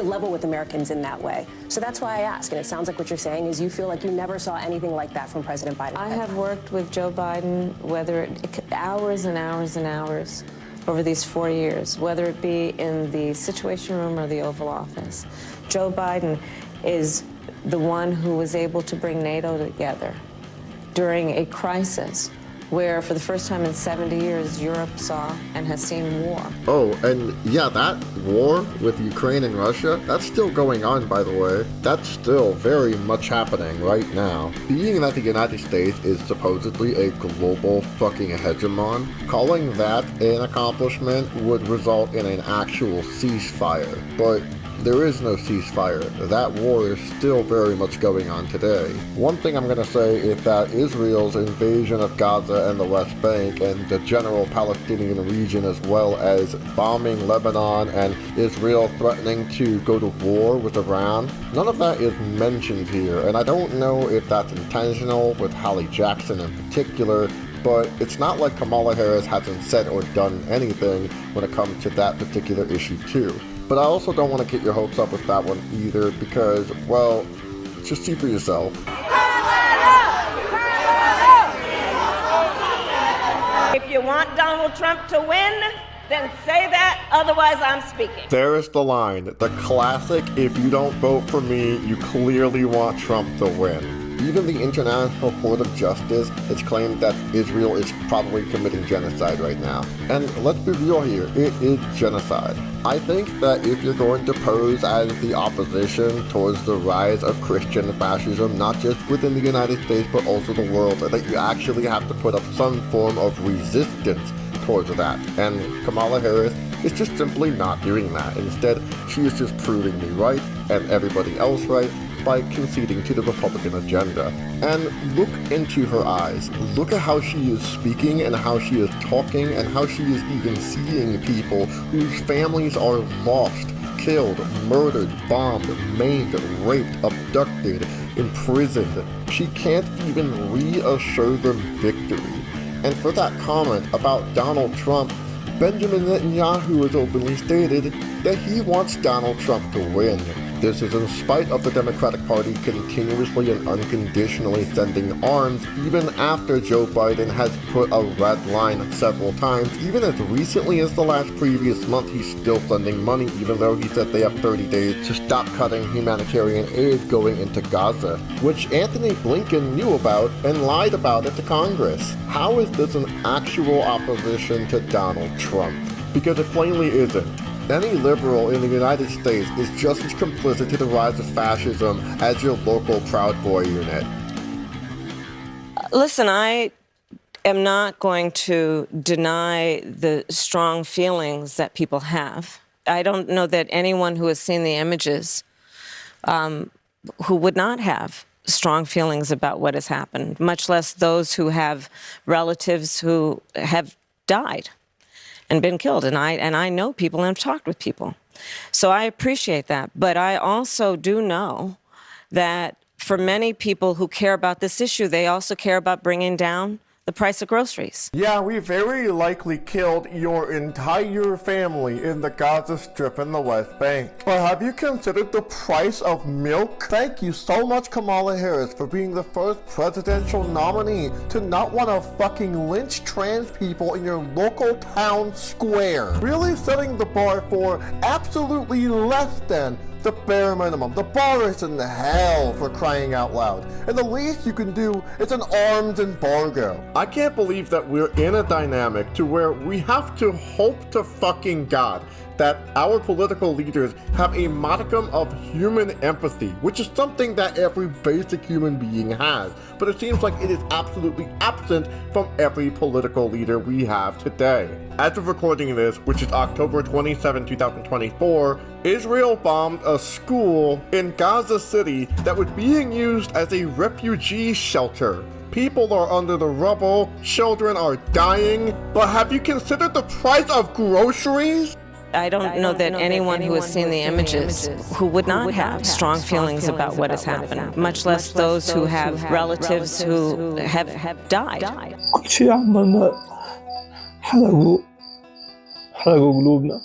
E: level with Americans in that way? So that's why I ask, and it sounds like what you're saying is you feel like you never saw anything like that from President Biden.
C: I have worked with Joe Biden, hours and hours and hours over these 4 years, whether it be in the Situation Room or the Oval Office. Joe Biden is the one who was able to bring NATO together during a crisis where for the first time in 70 years, Europe saw and has seen war.
A: Oh, and yeah, that war with Ukraine and Russia, that's still going on, by the way. That's still very much happening right now. Being that the United States is supposedly a global fucking hegemon, calling that an accomplishment would result in an actual ceasefire. But there is no ceasefire. That war is still very much going on today. One thing I'm going to say is that Israel's invasion of Gaza and the West Bank and the general Palestinian region, as well as bombing Lebanon and Israel threatening to go to war with Iran, none of that is mentioned here. And I don't know if that's intentional with Hallie Jackson in particular, but it's not like Kamala Harris hasn't said or done anything when it comes to that particular issue too. But I also don't want to get your hopes up with that one either because, well, just see for yourself.
M: If you want Donald Trump to win, then say that, otherwise I'm speaking.
A: There is the line, the classic, if you don't vote for me, you clearly want Trump to win. Even the International Court of Justice has claimed that Israel is probably committing genocide right now. And let's be real here, it is genocide. I think that if you're going to pose as the opposition towards the rise of Christian fascism, not just within the United States but also the world, that you actually have to put up some form of resistance towards that. And Kamala Harris is just simply not doing that. Instead, she is just proving me right and everybody else right by conceding to the Republican agenda. And look into her eyes. Look at how she is speaking and how she is talking and how she is even seeing people whose families are lost, killed, murdered, bombed, maimed, raped, abducted, imprisoned. She can't even reassure them victory. And for that comment about Donald Trump, Benjamin Netanyahu has openly stated that he wants Donald Trump to win. This is in spite of the Democratic Party continuously and unconditionally sending arms even after Joe Biden has put a red line several times. Even as recently as the last previous month, he's still sending money even though he said they have 30 days to stop cutting humanitarian aid going into Gaza, which Anthony Blinken knew about and lied about it to Congress. How is this an actual opposition to Donald Trump? Because it plainly isn't. Any liberal in the United States is just as complicit to the rise of fascism as your local Proud Boy unit.
C: Listen, I am not going to deny the strong feelings that people have. I don't know that anyone who has seen the images who would not have strong feelings about what has happened, much less those who have relatives who have died and been killed. And I know people and have talked with people. So I appreciate that. But I also do know that for many people who care about this issue, they also care about bringing down the price of groceries.
A: Yeah, we very likely killed your entire family in the Gaza Strip and the West Bank. But have you considered the price of milk? Thank you so much, Kamala Harris, for being the first presidential nominee to not want to fucking lynch trans people in your local town square. Really setting the bar for absolutely less than the bare minimum. The bar is in hell, for crying out loud. And the least you can do is an arms embargo. I can't believe that we're in a dynamic to where we have to hope to fucking God that our political leaders have a modicum of human empathy, which is something that every basic human being has. But it seems like it is absolutely absent from every political leader we have today. As of recording this, which is October 27, 2024, Israel bombed a school in Gaza City that was being used as a refugee shelter. People are under the rubble, children are dying, but have you considered the price of groceries?
C: I don't know that anyone who has seen the images who would not have strong feelings about what has happened, much less those who have relatives who have died.
N: كل شيء عملنا حرقوا قلوبنا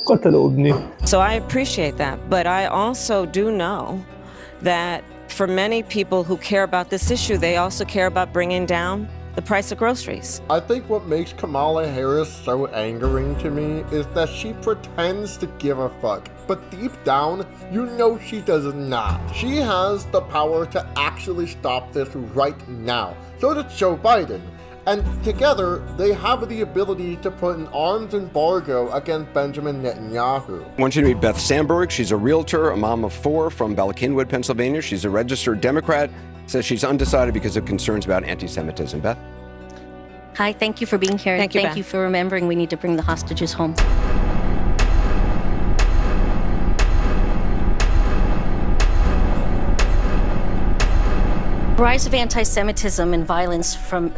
N: قتلوا ابني.
C: So I appreciate that, but I also do know that for many people who care about this issue, they also care about bringing down the price of groceries.
A: I think what makes Kamala Harris so angering to me is that she pretends to give a fuck, but deep down, you know she does not. She has the power to actually stop this right now. So does Joe Biden. And together, they have the ability to put an arms embargo against Benjamin Netanyahu.
O: I want you to meet Beth Sandberg. She's a realtor, a mom of 4 from Bella Cynwyd, Pennsylvania. She's a registered Democrat. Says she's undecided because of concerns about anti-Semitism. Beth?
P: Hi, thank you for being here.
C: Thank you,
P: Thank
C: Beth.
P: you for remembering we need to bring the hostages home. The rise of anti-Semitism and violence from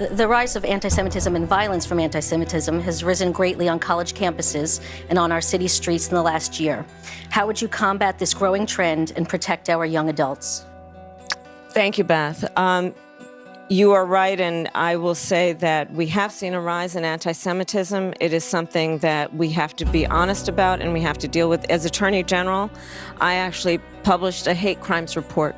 P: anti-Semitism has risen greatly on college campuses and on our city streets in the last year. How would you combat this growing trend and protect our young adults?
C: Thank you, Beth. You are right, and I will say that we have seen a rise in anti-Semitism. It is something that we have to be honest about and we have to deal with. As Attorney General, I actually published a hate crimes report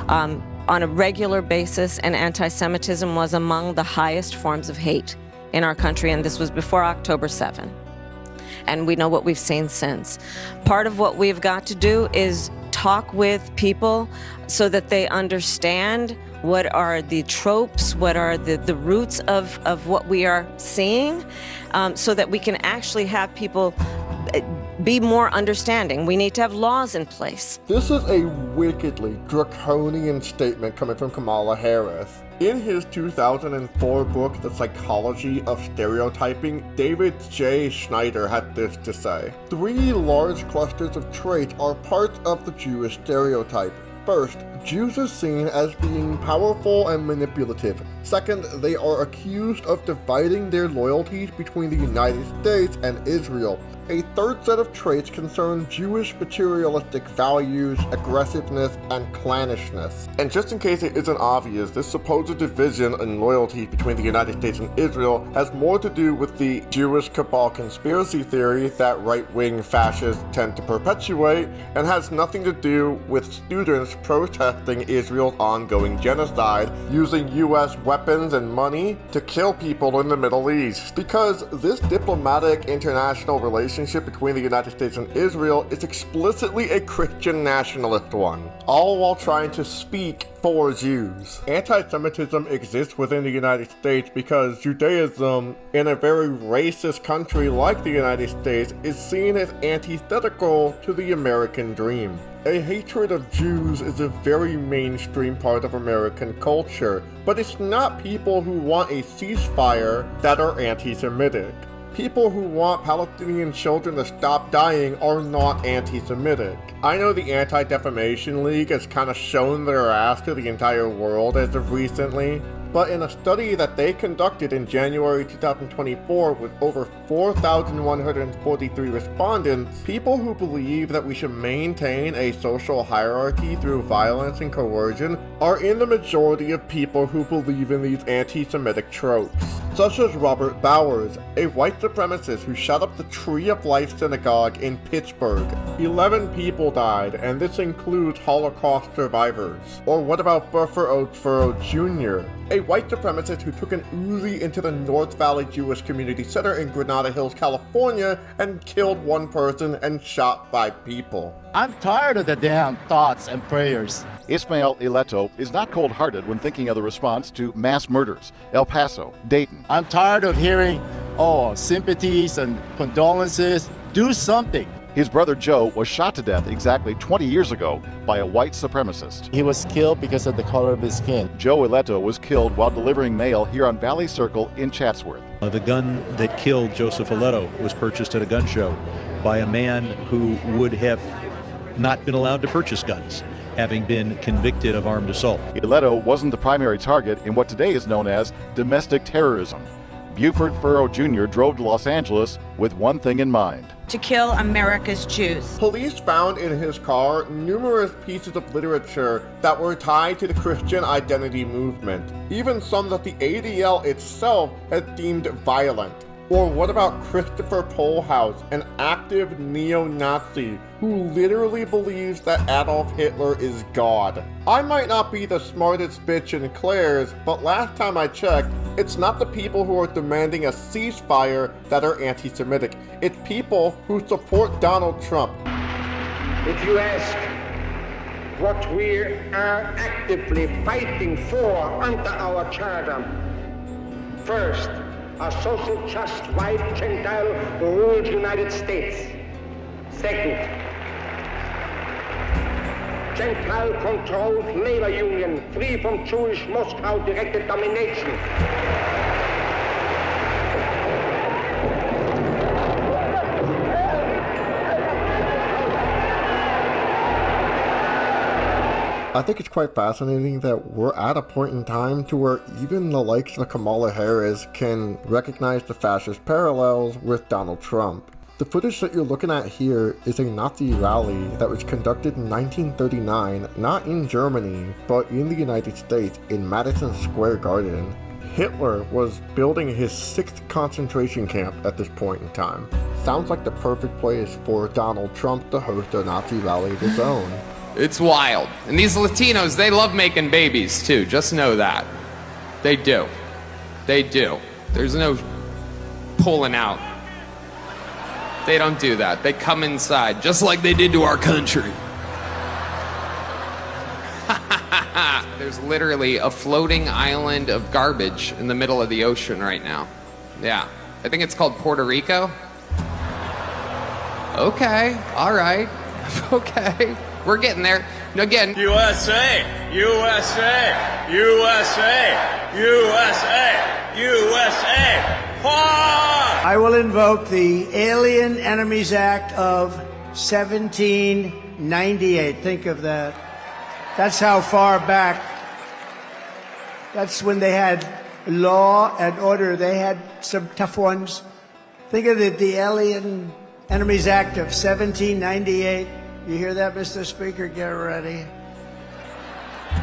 C: on a regular basis, and anti-Semitism was among the highest forms of hate in our country, and this was before October 7. And we know what we've seen since. Part of what we've got to do is talk with people so that they understand what are the tropes, what are the roots of what we are seeing, so that we can actually have people be more understanding. We need to have laws in place.
A: This is a wickedly draconian statement coming from Kamala Harris. In his 2004 book, The Psychology of Stereotyping, David J. Schneider had this to say: 3 large clusters of traits are parts of the Jewish stereotype. First, Jews are seen as being powerful and manipulative. Second, they are accused of dividing their loyalties between the United States and Israel. A third set of traits concern Jewish materialistic values, aggressiveness, and clannishness. And just in case it isn't obvious, this supposed division in loyalty between the United States and Israel has more to do with the Jewish cabal conspiracy theory that right-wing fascists tend to perpetuate, and has nothing to do with students protesting Israel's ongoing genocide using US weapons and money to kill people in the Middle East. Because this diplomatic international relationship between the United States and Israel is explicitly a Christian nationalist one, all while trying to speak for Jews. Anti-Semitism exists within the United States because Judaism, in a very racist country like the United States, is seen as antithetical to the American dream. A hatred of Jews is a very mainstream part of American culture, but it's not people who want a ceasefire that are anti-Semitic. People who want Palestinian children to stop dying are not anti-Semitic. I know the Anti-Defamation League has kind of shown their ass to the entire world as of recently, but in a study that they conducted in January 2024 with over 4,143 respondents, people who believe that we should maintain a social hierarchy through violence and coercion are in the majority of people who believe in these anti-Semitic tropes. Such as Robert Bowers, a white supremacist who shot up the Tree of Life synagogue in Pittsburgh. 11 people died, and this includes Holocaust survivors. Or what about Buffer Oatsfurrow Jr., a white supremacist who took an Uzi into the North Valley Jewish Community Center in Granada Hills, California, and killed one person and shot 5 people.
Q: I'm tired of the damn thoughts and prayers.
R: Ismael Ileto is not cold-hearted when thinking of the response to mass murders, El Paso, Dayton.
Q: I'm tired of hearing, sympathies and condolences. Do something.
R: His brother Joe was shot to death exactly 20 years ago by a white supremacist.
Q: He was killed because of the color of his skin.
R: Joe Ileto was killed while delivering mail here on Valley Circle in Chatsworth.
S: The gun that killed Joseph Ileto was purchased at a gun show by a man who would have not been allowed to purchase guns, having been convicted of armed assault.
R: Ileto wasn't the primary target in what today is known as domestic terrorism. Buford Furrow Jr. drove to Los Angeles with one thing in mind:
T: to kill America's Jews.
A: Police found in his car numerous pieces of literature that were tied to the Christian identity movement, even some that the ADL itself has deemed violent. Or what about Christopher Pohlhaus, an active neo-Nazi who literally believes that Adolf Hitler is God? I might not be the smartest bitch in Claire's, but last time I checked, it's not the people who are demanding a ceasefire that are anti-Semitic. It's people who support Donald Trump.
U: If you ask what we are actively fighting for under our charter, first, a social just white Gentile ruled United States. Second, Gentile controlled labor union free from Jewish Moscow directed domination.
A: I think it's quite fascinating that we're at a point in time to where even the likes of Kamala Harris can recognize the fascist parallels with Donald Trump. The footage that you're looking at here is a Nazi rally that was conducted in 1939, not in Germany, but in the United States in Madison Square Garden. Hitler was building his 6th concentration camp at this point in time. Sounds like the perfect place for Donald Trump to host a Nazi rally of his own.
V: It's wild. And these Latinos, they love making babies too. Just know that. They do. They do. There's no pulling out. They don't do that. They come inside, just like they did to our country. There's literally a floating island of garbage in the middle of the ocean right now. Yeah. I think it's called Puerto Rico. Okay. All right. Okay. We're getting there. Again.
W: USA! USA! USA! USA! USA!
X: I will invoke the Alien Enemies Act of 1798. Think of that. That's how far back That's when they had law and order. They had some tough ones. Think of the Alien Enemies Act of 1798. You hear that, Mr. Speaker? Get ready.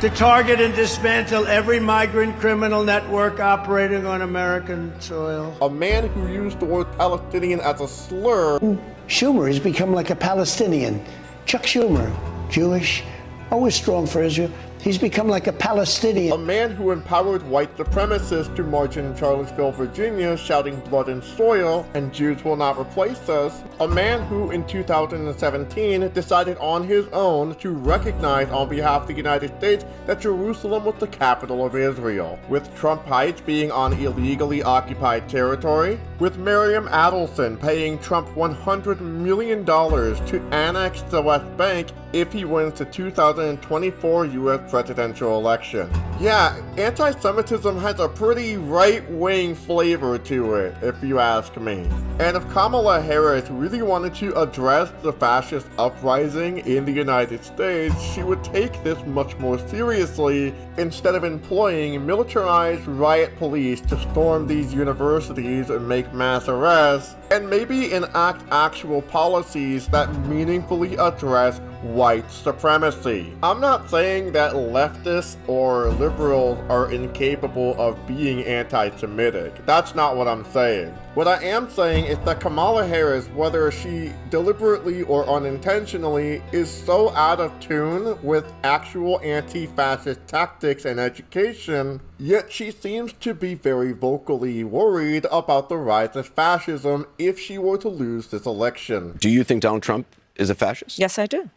X: To target and dismantle every migrant criminal network operating on American soil.
A: A man who used the word Palestinian as a slur.
X: Schumer has become like a Palestinian. Chuck Schumer, Jewish, always strong for Israel. He's become like a Palestinian.
A: A man who empowered white supremacists to march in Charlottesville, Virginia, shouting blood and soil, and Jews will not replace us. A man who in 2017 decided on his own to recognize on behalf of the United States that Jerusalem was the capital of Israel. With Trump Heights being on illegally occupied territory. With Miriam Adelson paying Trump $100 million to annex the West Bank if he wins the 2024 U.S. presidential election. Yeah, anti-Semitism has a pretty right-wing flavor to it, if you ask me. And if Kamala Harris really wanted to address the fascist uprising in the United States, she would take this much more seriously instead of employing militarized riot police to storm these universities and make mass arrests, and maybe enact actual policies that meaningfully address white supremacy. I'm not saying that leftists or liberals are incapable of being anti-Semitic. That's not what I'm saying. What I am saying is that Kamala Harris, whether she deliberately or unintentionally, is so out of tune with actual anti-fascist tactics and education, yet she seems to be very vocally worried about the rise of fascism if she were to lose this election.
O: Do you think Donald Trump is a fascist?
C: Yes, I do.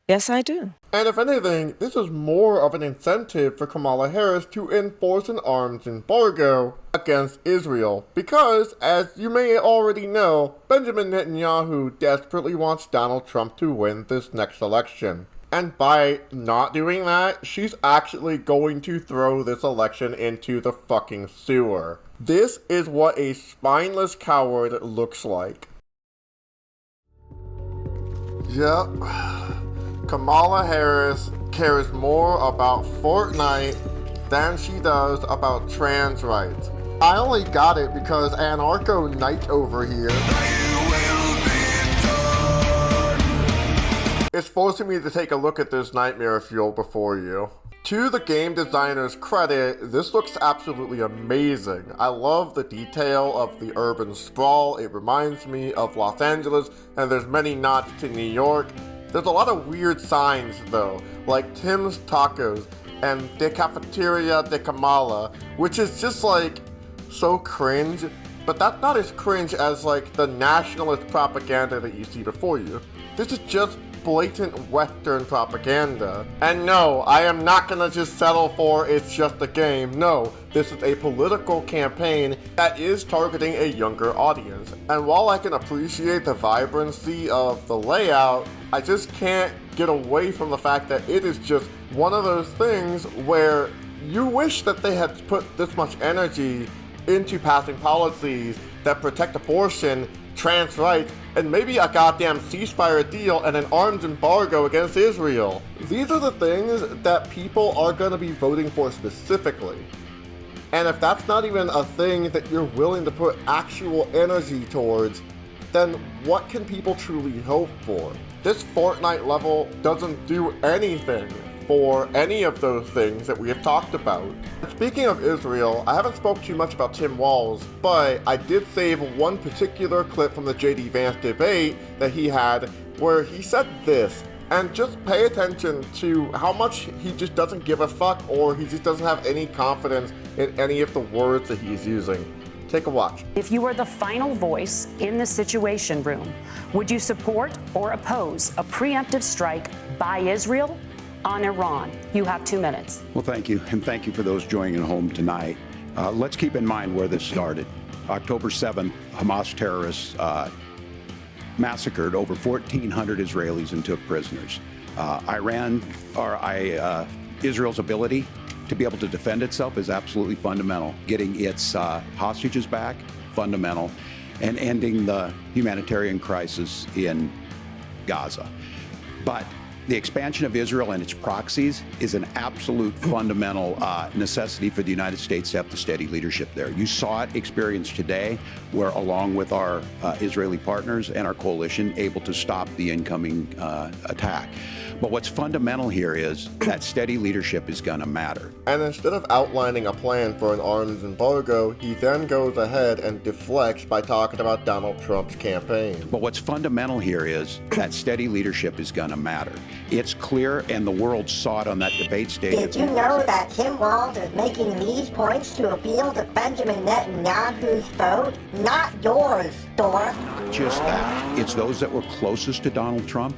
C: Yes, I do.
A: And if anything, this is more of an incentive for Kamala Harris to enforce an arms embargo against Israel. Because, as you may already know, Benjamin Netanyahu desperately wants Donald Trump to win this next election. And by not doing that, she's actually going to throw this election into the fucking sewer. This is what a spineless coward looks like. Yep. Kamala Harris cares more about Fortnite than she does about trans rights. I only got it because Anarcho Knight over here is forcing me to take a look at this nightmare fuel before you. To the game designer's credit, this looks absolutely amazing. I love the detail of the urban sprawl. It reminds me of Los Angeles, and there's many nods to New York. There's a lot of weird signs though, like Tim's Tacos and De Cafeteria de Kamala, which is just like so cringe, but that's not as cringe as like the nationalist propaganda that you see before you. This is just blatant Western propaganda. And no, I am not gonna just settle for it's just a game. No, this is a political campaign that is targeting a younger audience. And while I can appreciate the vibrancy of the layout, I just can't get away from the fact that it is just one of those things where you wish that they had put this much energy into passing policies that protect abortion, trans rights, and maybe a goddamn ceasefire deal and an arms embargo against Israel. These are the things that people are going to be voting for specifically. And if that's not even a thing that you're willing to put actual energy towards, then what can people truly hope for? This Fortnite level doesn't do anything for any of those things that we have talked about. Speaking of Israel, I haven't spoke too much about Tim Walz, but I did save one particular clip from the J.D. Vance debate that he had where he said this, and just pay attention to how much he just doesn't give a fuck or he just doesn't have any confidence in any of the words that he's using. Take a watch.
B: If you were the final voice in the Situation Room, would you support or oppose a preemptive strike by Israel on Iran? You have 2 minutes.
D: Well, thank you, and thank you for those joining home tonight. Let's keep in mind where this started. October 7th, Hamas terrorists massacred over 1,400 Israelis and took prisoners. Israel's ability to be able to defend itself is absolutely fundamental. Getting its hostages back, fundamental, and ending the humanitarian crisis in Gaza. But The expansion of Israel and its proxies is an absolute fundamental necessity for the United States to have the steady leadership there. You saw it experienced today, where along with our Israeli partners and our coalition, able to stop the incoming attack. But what's fundamental here is that steady leadership is going to matter.
A: And instead of outlining a plan for an arms embargo, he then goes ahead and deflects by talking about Donald Trump's campaign.
D: But what's fundamental here is that steady leadership is going to matter. It's clear, and the world saw it on that debate stage.
F: Did you know that Tim Walz is making these points to appeal to Benjamin Netanyahu's vote? Not yours, Dork.
D: Just that. It's those that were closest to Donald Trump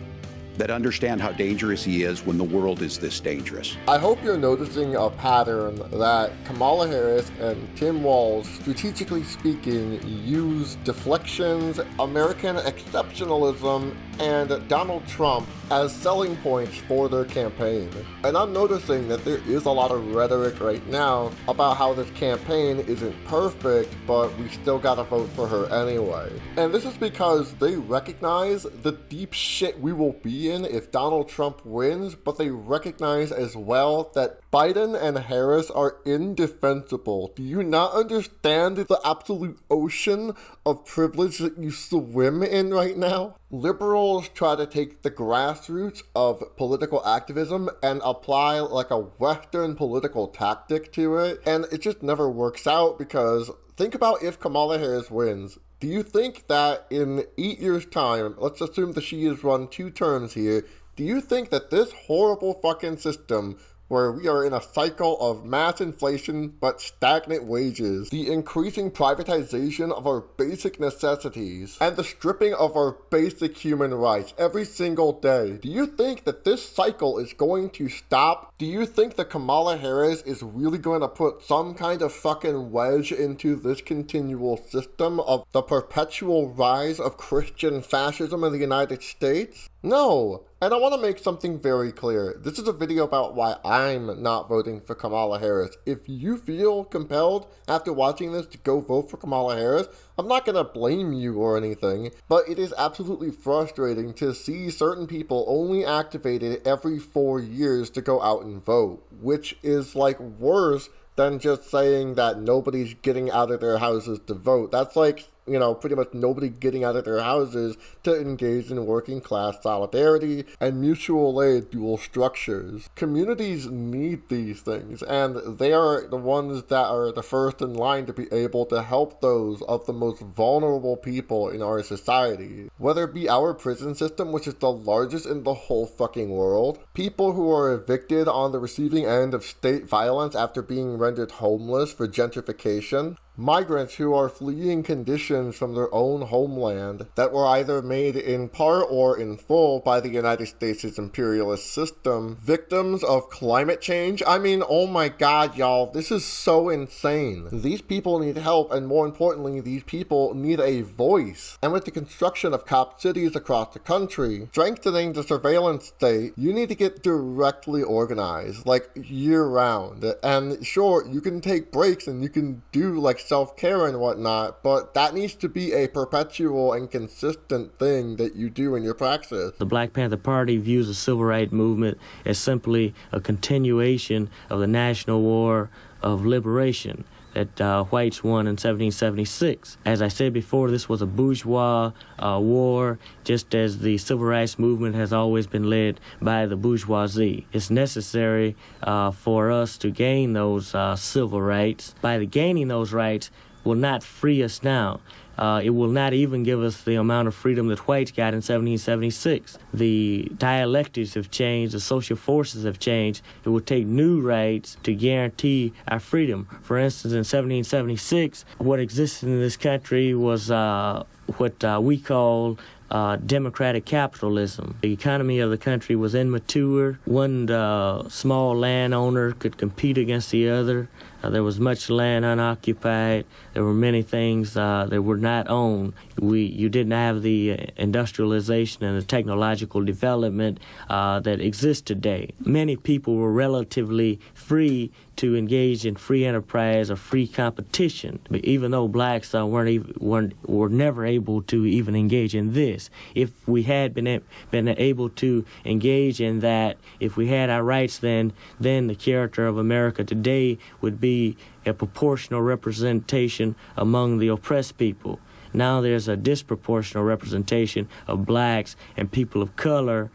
D: that understand how dangerous he is when the world is this dangerous.
A: I hope you're noticing a pattern that Kamala Harris and Tim Walz, strategically speaking, use deflections, American exceptionalism, and Donald Trump as selling points for their campaign. And I'm noticing that there is a lot of rhetoric right now about how this campaign isn't perfect, but we still gotta vote for her anyway. And this is because they recognize the deep shit we will be in if Donald Trump wins, but they recognize as well that Biden and Harris are indefensible. Do you not understand the absolute ocean of privilege that you swim in right now? Liberals try to take the grassroots of political activism and apply like a Western political tactic to it, and it just never works out because think about if Kamala Harris wins. Do you think that in 8 years' time, let's assume that she has run 2 terms here, do you think that this horrible fucking system where we are in a cycle of mass inflation but stagnant wages, the increasing privatization of our basic necessities, and the stripping of our basic human rights every single day, do you think that this cycle is going to stop? Do you think that Kamala Harris is really going to put some kind of fucking wedge into this continual system of the perpetual rise of Christian fascism in the United States? No. And I want to make something very clear. This is a video about why I'm not voting for Kamala Harris. If you feel compelled after watching this to go vote for Kamala Harris, I'm not going to blame you or anything, but it is absolutely frustrating to see certain people only activated every 4 years to go out and vote, which is like worse than just saying that nobody's getting out of their houses to vote. That's like, you know, pretty much nobody getting out of their houses to engage in working class solidarity and mutual aid dual structures. Communities need these things, and they are the ones that are the first in line to be able to help those of the most vulnerable people in our society. Whether it be our prison system, which is the largest in the whole fucking world, people who are evicted on the receiving end of state violence after being rendered homeless for gentrification, migrants who are fleeing conditions from their own homeland that were either made in part or in full by the United States' imperialist system, victims of climate change. I mean, oh my god, y'all, this is so insane. These people need help, and more importantly, these people need a voice. And with the construction of cop cities across the country, strengthening the surveillance state, you need to get directly organized, like year-round. And sure, you can take breaks and you can do like self-care and whatnot, but that needs to be a perpetual and consistent thing that you do in your praxis.
G: The Black Panther Party views the civil rights movement as simply a continuation of the National War of Liberation that whites won in 1776. As I said before, this was a bourgeois war, just as the civil rights movement has always been led by the bourgeoisie. It's necessary for us to gain those civil rights. By gaining those rights will not free us now. It will not even give us the amount of freedom that whites got in 1776. The dialectics have changed, the social forces have changed. It will take new rights to guarantee our freedom. For instance, in 1776, what existed in this country was what we call democratic capitalism. The economy of the country was immature. One small landowner could compete against the other. There was much land unoccupied. There were many things that were not owned. You didn't have the industrialization and the technological development that exists today. Many people were relatively free to engage in free enterprise or free competition, even though blacks were never able to even engage in this. this. If we had been able to engage in that, if we had our rights, then the character of America today would be a proportional representation among the oppressed people. Now there's a disproportional representation of blacks and people of color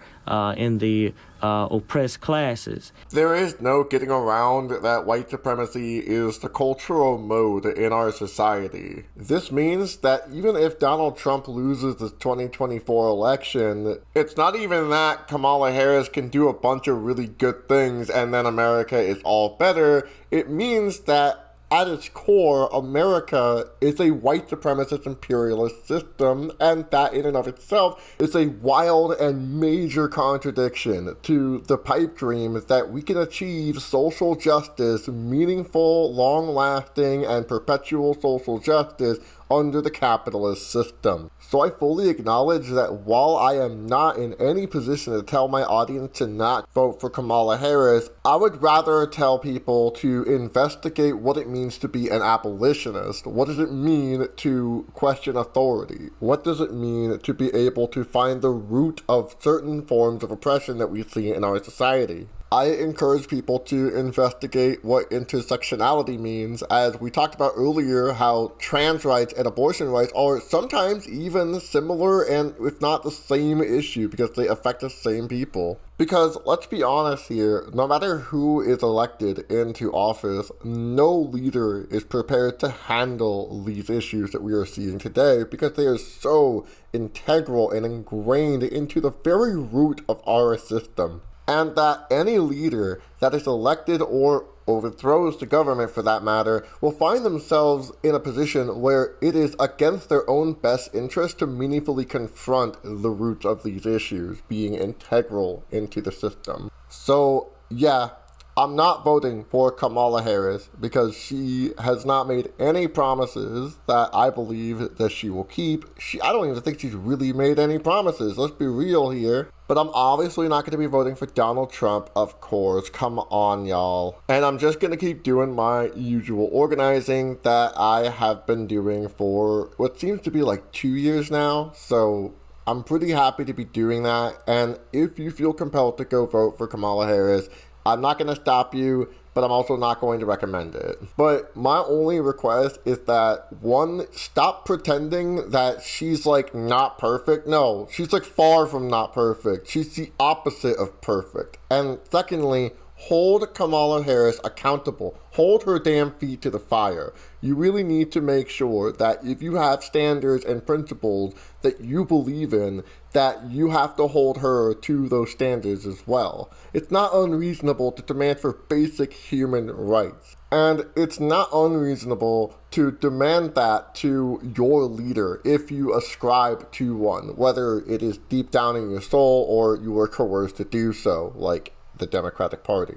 G: in the oppressed classes.
A: There is no getting around that white supremacy is the cultural mode in our society. This means that even if Donald Trump loses the 2024 election, it's not even that Kamala Harris can do a bunch of really good things and then America is all better. It means that at its core, America is a white supremacist imperialist system, and that in and of itself is a wild and major contradiction to the pipe dream that we can achieve social justice, meaningful, long-lasting, and perpetual social justice under the capitalist system. So I fully acknowledge that while I am not in any position to tell my audience to not vote for Kamala Harris, I would rather tell people to investigate what it means to be an abolitionist. What does it mean to question authority? What does it mean to be able to find the root of certain forms of oppression that we see in our society? I encourage people to investigate what intersectionality means, as we talked about earlier, how trans rights and abortion rights are sometimes even similar and if not the same issue because they affect the same people. Because let's be honest here, no matter who is elected into office, no leader is prepared to handle these issues that we are seeing today because they are so integral and ingrained into the very root of our system. And that any leader that is elected or overthrows the government for that matter will find themselves in a position where it is against their own best interest to meaningfully confront the roots of these issues being integral into the system. So yeah, I'm not voting for Kamala Harris because she has not made any promises that I believe that she will keep. I don't even think she's really made any promises, let's be real here. But I'm obviously not going to be voting for Donald Trump, of course. Come on, y'all. And I'm just going to keep doing my usual organizing that I have been doing for what seems to be like 2 years now. So I'm pretty happy to be doing that. And if you feel compelled to go vote for Kamala Harris, I'm not going to stop you, but I'm also not going to recommend it. But my only request is that, one, stop pretending that she's like not perfect. No, she's like far from not perfect. She's the opposite of perfect. And secondly, hold Kamala Harris accountable. Hold her damn feet to the fire. You really need to make sure that if you have standards and principles that you believe in, that you have to hold her to those standards as well. It's not unreasonable to demand for basic human rights. And it's not unreasonable to demand that to your leader if you ascribe to one, whether it is deep down in your soul or you were coerced to do so, like the Democratic Party.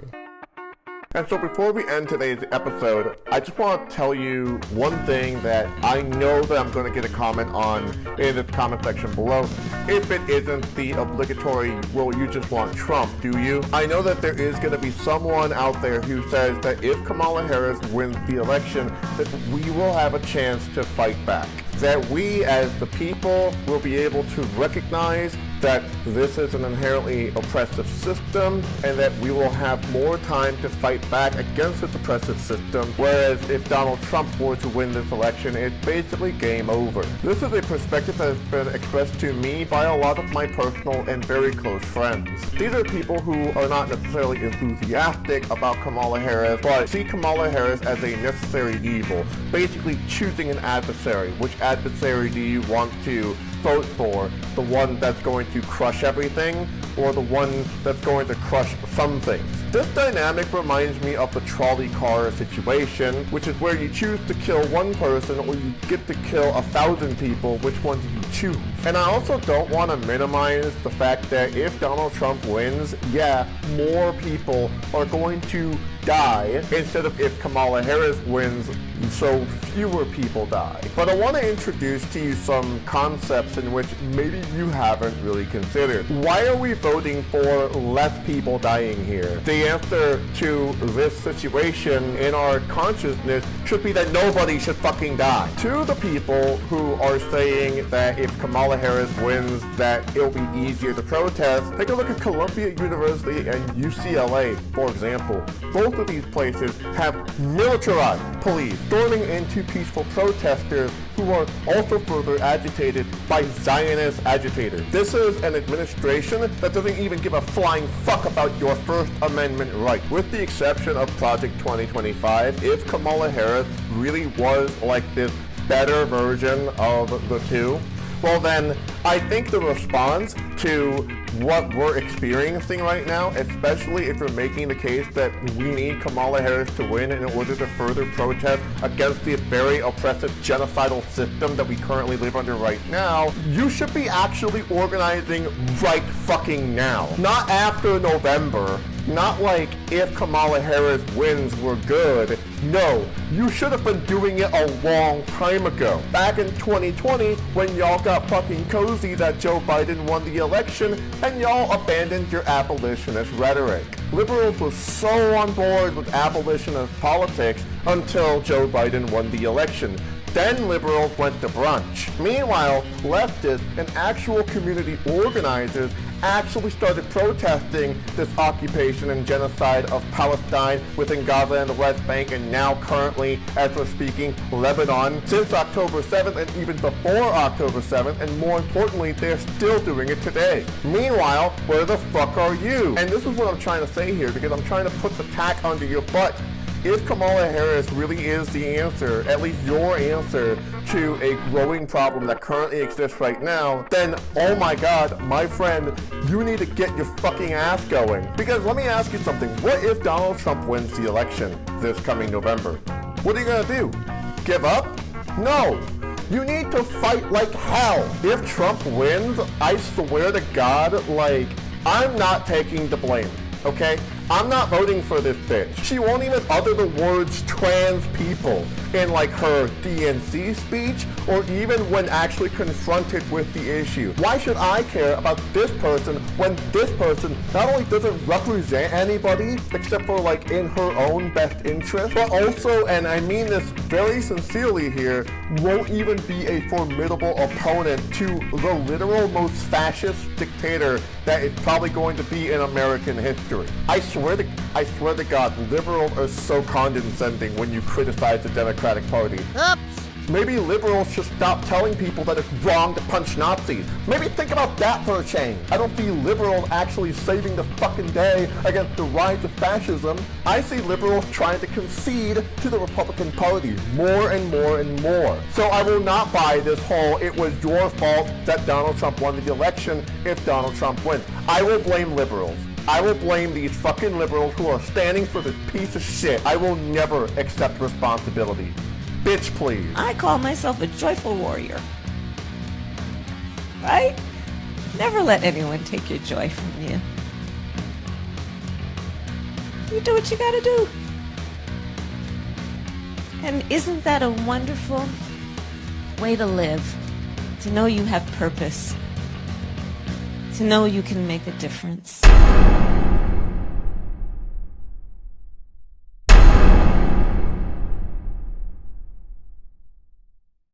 A: And so before we end today's episode, I just want to tell you one thing that I know that I'm going to get a comment on in the comment section below. If it isn't the obligatory, well, you just want Trump, do you? I know that there is going to be someone out there who says that if Kamala Harris wins the election, that we will have a chance to fight back. That we as the people will be able to recognize that this is an inherently oppressive system and that we will have more time to fight back against this oppressive system, whereas if Donald Trump were to win this election, it's basically game over. This is a perspective that has been expressed to me by a lot of my personal and very close friends. These are people who are not necessarily enthusiastic about Kamala Harris, but see Kamala Harris as a necessary evil, basically choosing an adversary. Which adversary do you want to vote for? The one that's going to crush everything, or the one that's going to crush some things? This dynamic reminds me of the trolley car situation, which is where you choose to kill one person or you get to kill 1,000 people. Which one do you choose? And I also don't want to minimize the fact that if Donald Trump wins, yeah, more people are going to die instead of if Kamala Harris wins, so fewer people die. But I want to introduce to you some concepts in which maybe you haven't really considered. Why are we voting voting for less people dying here. The answer to this situation in our consciousness should be that nobody should fucking die. To the people who are saying that if Kamala Harris wins, that it'll be easier to protest, take a look at Columbia University and UCLA, for example. Both of these places have militarized police storming into peaceful protesters who are also further agitated by Zionist agitators. This is an administration that doesn't even give a flying fuck about your First Amendment right. With the exception of Project 2025, if Kamala Harris really was like this better version of the two, well then, I think the response to what we're experiencing right now, especially if you're making the case that we need Kamala Harris to win in order to further protest against the very oppressive genocidal system that we currently live under right now, you should be actually organizing right fucking now. Not after November. Not like if Kamala Harris wins, we're good. No, you should have been doing it a long time ago. Back in 2020, when y'all got fucking cozy that Joe Biden won the election, and y'all abandoned your abolitionist rhetoric. Liberals were so on board with abolitionist politics until Joe Biden won the election. Then liberals went to brunch. Meanwhile, leftists and actual community organizers actually started protesting this occupation and genocide of Palestine within Gaza and the West Bank, and now currently, as we're speaking, Lebanon, since October 7th and even before October 7th, and more importantly, they're still doing it today. Meanwhile, where the fuck are you? And this is what I'm trying to say here, because I'm trying to put the tack under your butt. If Kamala Harris really is the answer, at least your answer, to a growing problem that currently exists right now, then, oh my god, my friend, you need to get your fucking ass going. Because let me ask you something. What if Donald Trump wins the election this coming November? What are you gonna do? Give up? No. You need to fight like hell. If Trump wins, I swear to God, like, I'm not taking the blame, okay? I'm not voting for this bitch. She won't even utter the words trans people in like her DNC speech or even when actually confronted with the issue. Why should I care about this person when this person not only doesn't represent anybody except for like in her own best interest, but also, and I mean this very sincerely here, won't even be a formidable opponent to the literal most fascist dictator that is probably going to be in American history. I swear to God, liberals are so condescending when you criticize the Democratic Party. Oops. Maybe liberals should stop telling people that it's wrong to punch Nazis. Maybe think about that for a change. I don't see liberals actually saving the fucking day against the rise of fascism. I see liberals trying to concede to the Republican Party more and more and more. So I will not buy this whole it was your fault that Donald Trump won the election if Donald Trump wins. I will blame liberals. I will blame these fucking liberals who are standing for this piece of shit. I will never accept responsibility. Bitch, please.
T: I call myself a joyful warrior. Right? Never let anyone take your joy from you. You do what you gotta do. And isn't that a wonderful way to live? To know you have purpose. To know you can make a difference.